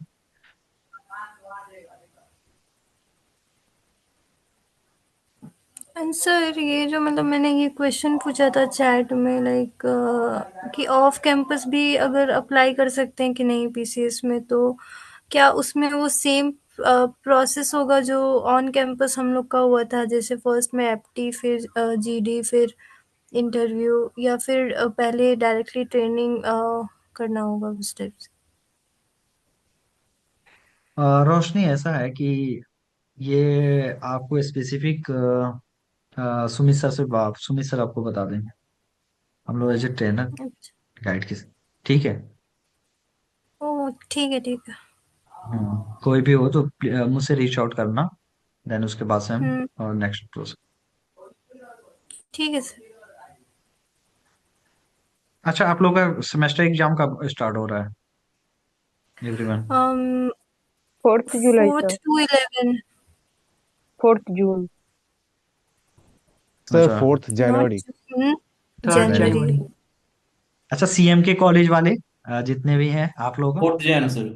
एंड सर ये जो मतलब मैंने ये क्वेश्चन पूछा था चैट में, लाइक कि ऑफ कैंपस भी अगर अप्लाई कर सकते हैं कि नहीं पीसीएस में, तो क्या उसमें वो सेम प्रोसेस होगा जो ऑन कैंपस हम लोग का हुआ था, जैसे फर्स्ट में एप्टी, फिर जीडी, फिर इंटरव्यू, या फिर पहले डायरेक्टली ट्रेनिंग करना होगा उस टाइप से? रोशनी ऐसा है कि ये आपको स्पेसिफिक सुमित सर से बात, सुमित सर आपको बता देंगे, हम लोग एज ए ट्रेनर अच्छा। गाइड के। ठीक है। ओह ठीक है ठीक है। कोई भी हो तो मुझसे रीच आउट करना, देन उसके बाद से हम हम्म। और नेक्स्ट प्रोसेस। ठीक है सर। अच्छा आप लोग का सेमेस्टर एग्जाम कब स्टार्ट हो रहा है everyone? 4th July 4th sir. to 11। 4th June. Sir अच्छा 4th जनवरी। नॉट थर्ड जुलाई। जनवरी। जनवरी अच्छा सीएम के कॉलेज वाले जितने भी हैं आप लोग का? 4th Jan sir.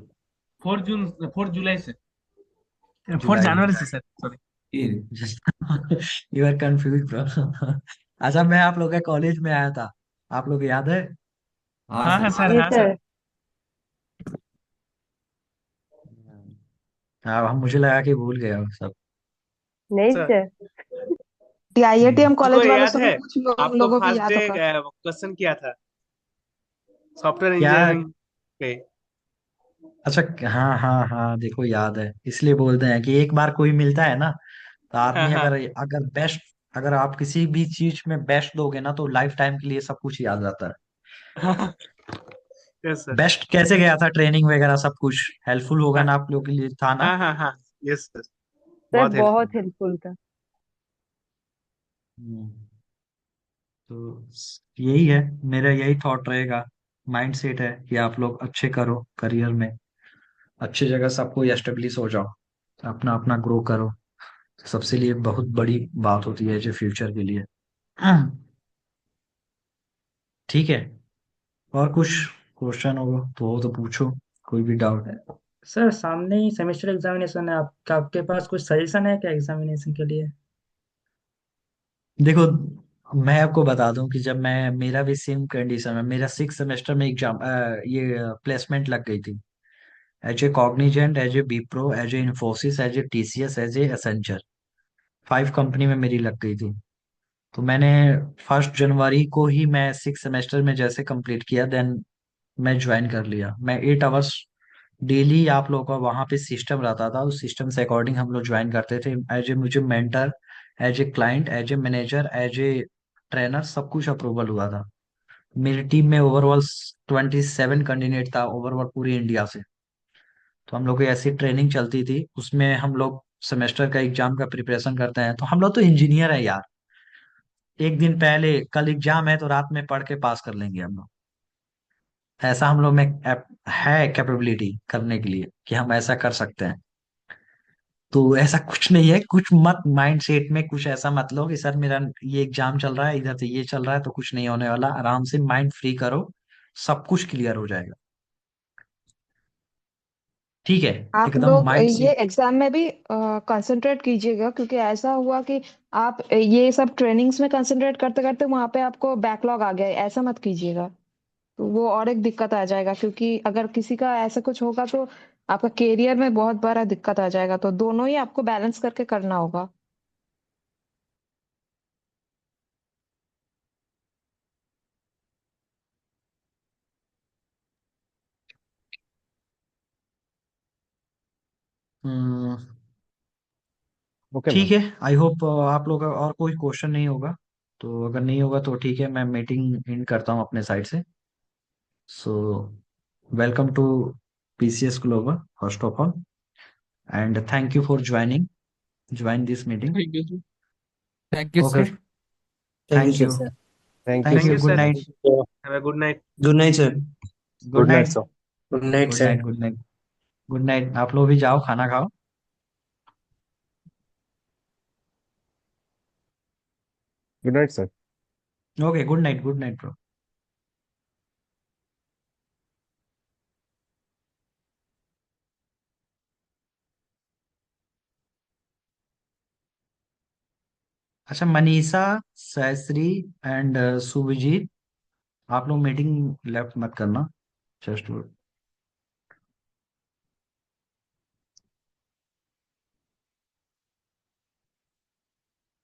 4 जून, 4 जुलाई से, फोर्थ जुलाई में? जनवरी से sir, sorry. You are confuse bro. अच्छा मैं आप लोग के कॉलेज में आया था, आप लोग याद है? हाँ हाँ हाँ सर। सर, जी हाँ सर। सर। हाँ मुझे लगा कि भूल गए हो सब। नहीं सर सर। हम्म। आईआईटीएम आपको कॉलेज वालों याद से भी है, पूछ लो, उन आपको लोगों को फर्स्ट याद डे होगा। क्वेश्चन किया था सॉफ्टवेयर क्या? इंजीनियरिंग पे? अच्छा हाँ हाँ हाँ, देखो याद है, इसलिए बोलते हैं कि एक बार कोई मिलता है ना, तो हाँ आदमी हाँ। अगर अगर बेस्ट, अगर आप किसी भी चीज में बेस्ट दोगे ना तो लाइफ टाइम के लिए सब कुछ याद रहता है। Yes sir. बेस्ट कैसे गया था, ट्रेनिंग वगैरह सब कुछ हेल्पफुल होगा हाँ ना आप लोग के लिए, था ना? हाँ हाँ हाँ। यस सर, सर बहुत हेल्पफुल। बहुत हेल्पफुल था। हम्म। तो यही है, मेरा यही थॉट रहेगा, माइंड सेट है कि आप लोग अच्छे करो करियर में, अच्छी जगह सबको एस्टेब्लिश हो जाओ, अपना अपना ग्रो करो। सबसे लिए बहुत बड़ी बात होती है जो फ्यूचर के लिए। ठीक है। और कुछ क्वेश्चन हो तो पूछो, कोई भी डाउट है। सर सामने ही सेमेस्टर एग्जामिनेशन है, आपके पास कुछ सजेशन है क्या एग्जामिनेशन के लिए? देखो मैं आपको बता दूं कि जब मैं, मेरा भी सेम कंडीशन है, मेरा 6 सेमेस्टर में एग्जाम ये प्लेसमेंट लग गई थी। As a Cognizant, as a Wipro, as a Infosys, as a TCS, as a Accenture. 5 company में मेरी लग गई थी। तो मैंने 1 जनवरी को ही मैं 6 सेमेस्टर में जैसे कंप्लीट किया, देन मैं ज्वाइन कर लिया। मैं 8 आवर्स डेली आप लोगों का वहाँ पे सिस्टम रहता था, उस सिस्टम से अकॉर्डिंग हम लोग ज्वाइन करते थे। एज ए मुझे mentor, as a client, as a manager, as a trainer, सब कुछ अप्रूवल हुआ था। मेरी टीम में ओवरऑल 27 कैंडिडेट था, ओवरऑल पूरी इंडिया से। तो हम लोग की ऐसी ट्रेनिंग चलती थी, उसमें हम लोग सेमेस्टर का एग्जाम का प्रिपरेशन करते हैं। तो हम लोग तो इंजीनियर है यार, एक दिन पहले कल एग्जाम है तो रात में पढ़ के पास कर लेंगे हम लोग। ऐसा हम लोग में है कैपेबिलिटी करने के लिए कि हम ऐसा कर सकते हैं। तो ऐसा कुछ नहीं है, कुछ मत माइंड सेट में कुछ ऐसा मत लो कि सर मेरा ये एग्जाम चल रहा है, इधर से ये चल रहा है तो कुछ नहीं होने वाला। आराम से माइंड फ्री करो, सब कुछ क्लियर हो जाएगा। ठीक है, आप एकदम लोग माइंड ये से। एग्जाम में भी कंसंट्रेट कीजिएगा, क्योंकि ऐसा हुआ कि आप ये सब ट्रेनिंग्स में कंसंट्रेट करते करते वहां पे आपको बैकलॉग आ गया, ऐसा मत कीजिएगा। तो वो और एक दिक्कत आ जाएगा, क्योंकि अगर किसी का ऐसा कुछ होगा तो आपका करियर में बहुत बड़ा दिक्कत आ जाएगा। तो दोनों ही आपको बैलेंस करके करना होगा। हम्म, ओके ठीक मैम। है। आई होप आप लोग का और कोई क्वेश्चन नहीं होगा। तो अगर नहीं होगा तो ठीक है, मैं मीटिंग इन करता हूँ अपने साइड से। So welcome to PCS global first of all, and thank you for join this meeting. Thank you sir. Thank you okay, sir. Thank you thank sir. You. Thank you thank Thank you, you, sir. Good sir. Night. Have a good night. Good night sir. Good good night night. Sir. Good night good sir. Night, good night. Good night, आप लोग भी जाओ, खाना खाओ। Good night sir. Okay, good night, good night bro. अच्छा, Manisha, सहश्री and सुविजीत, आप लोग meeting left मत करना, जस्ट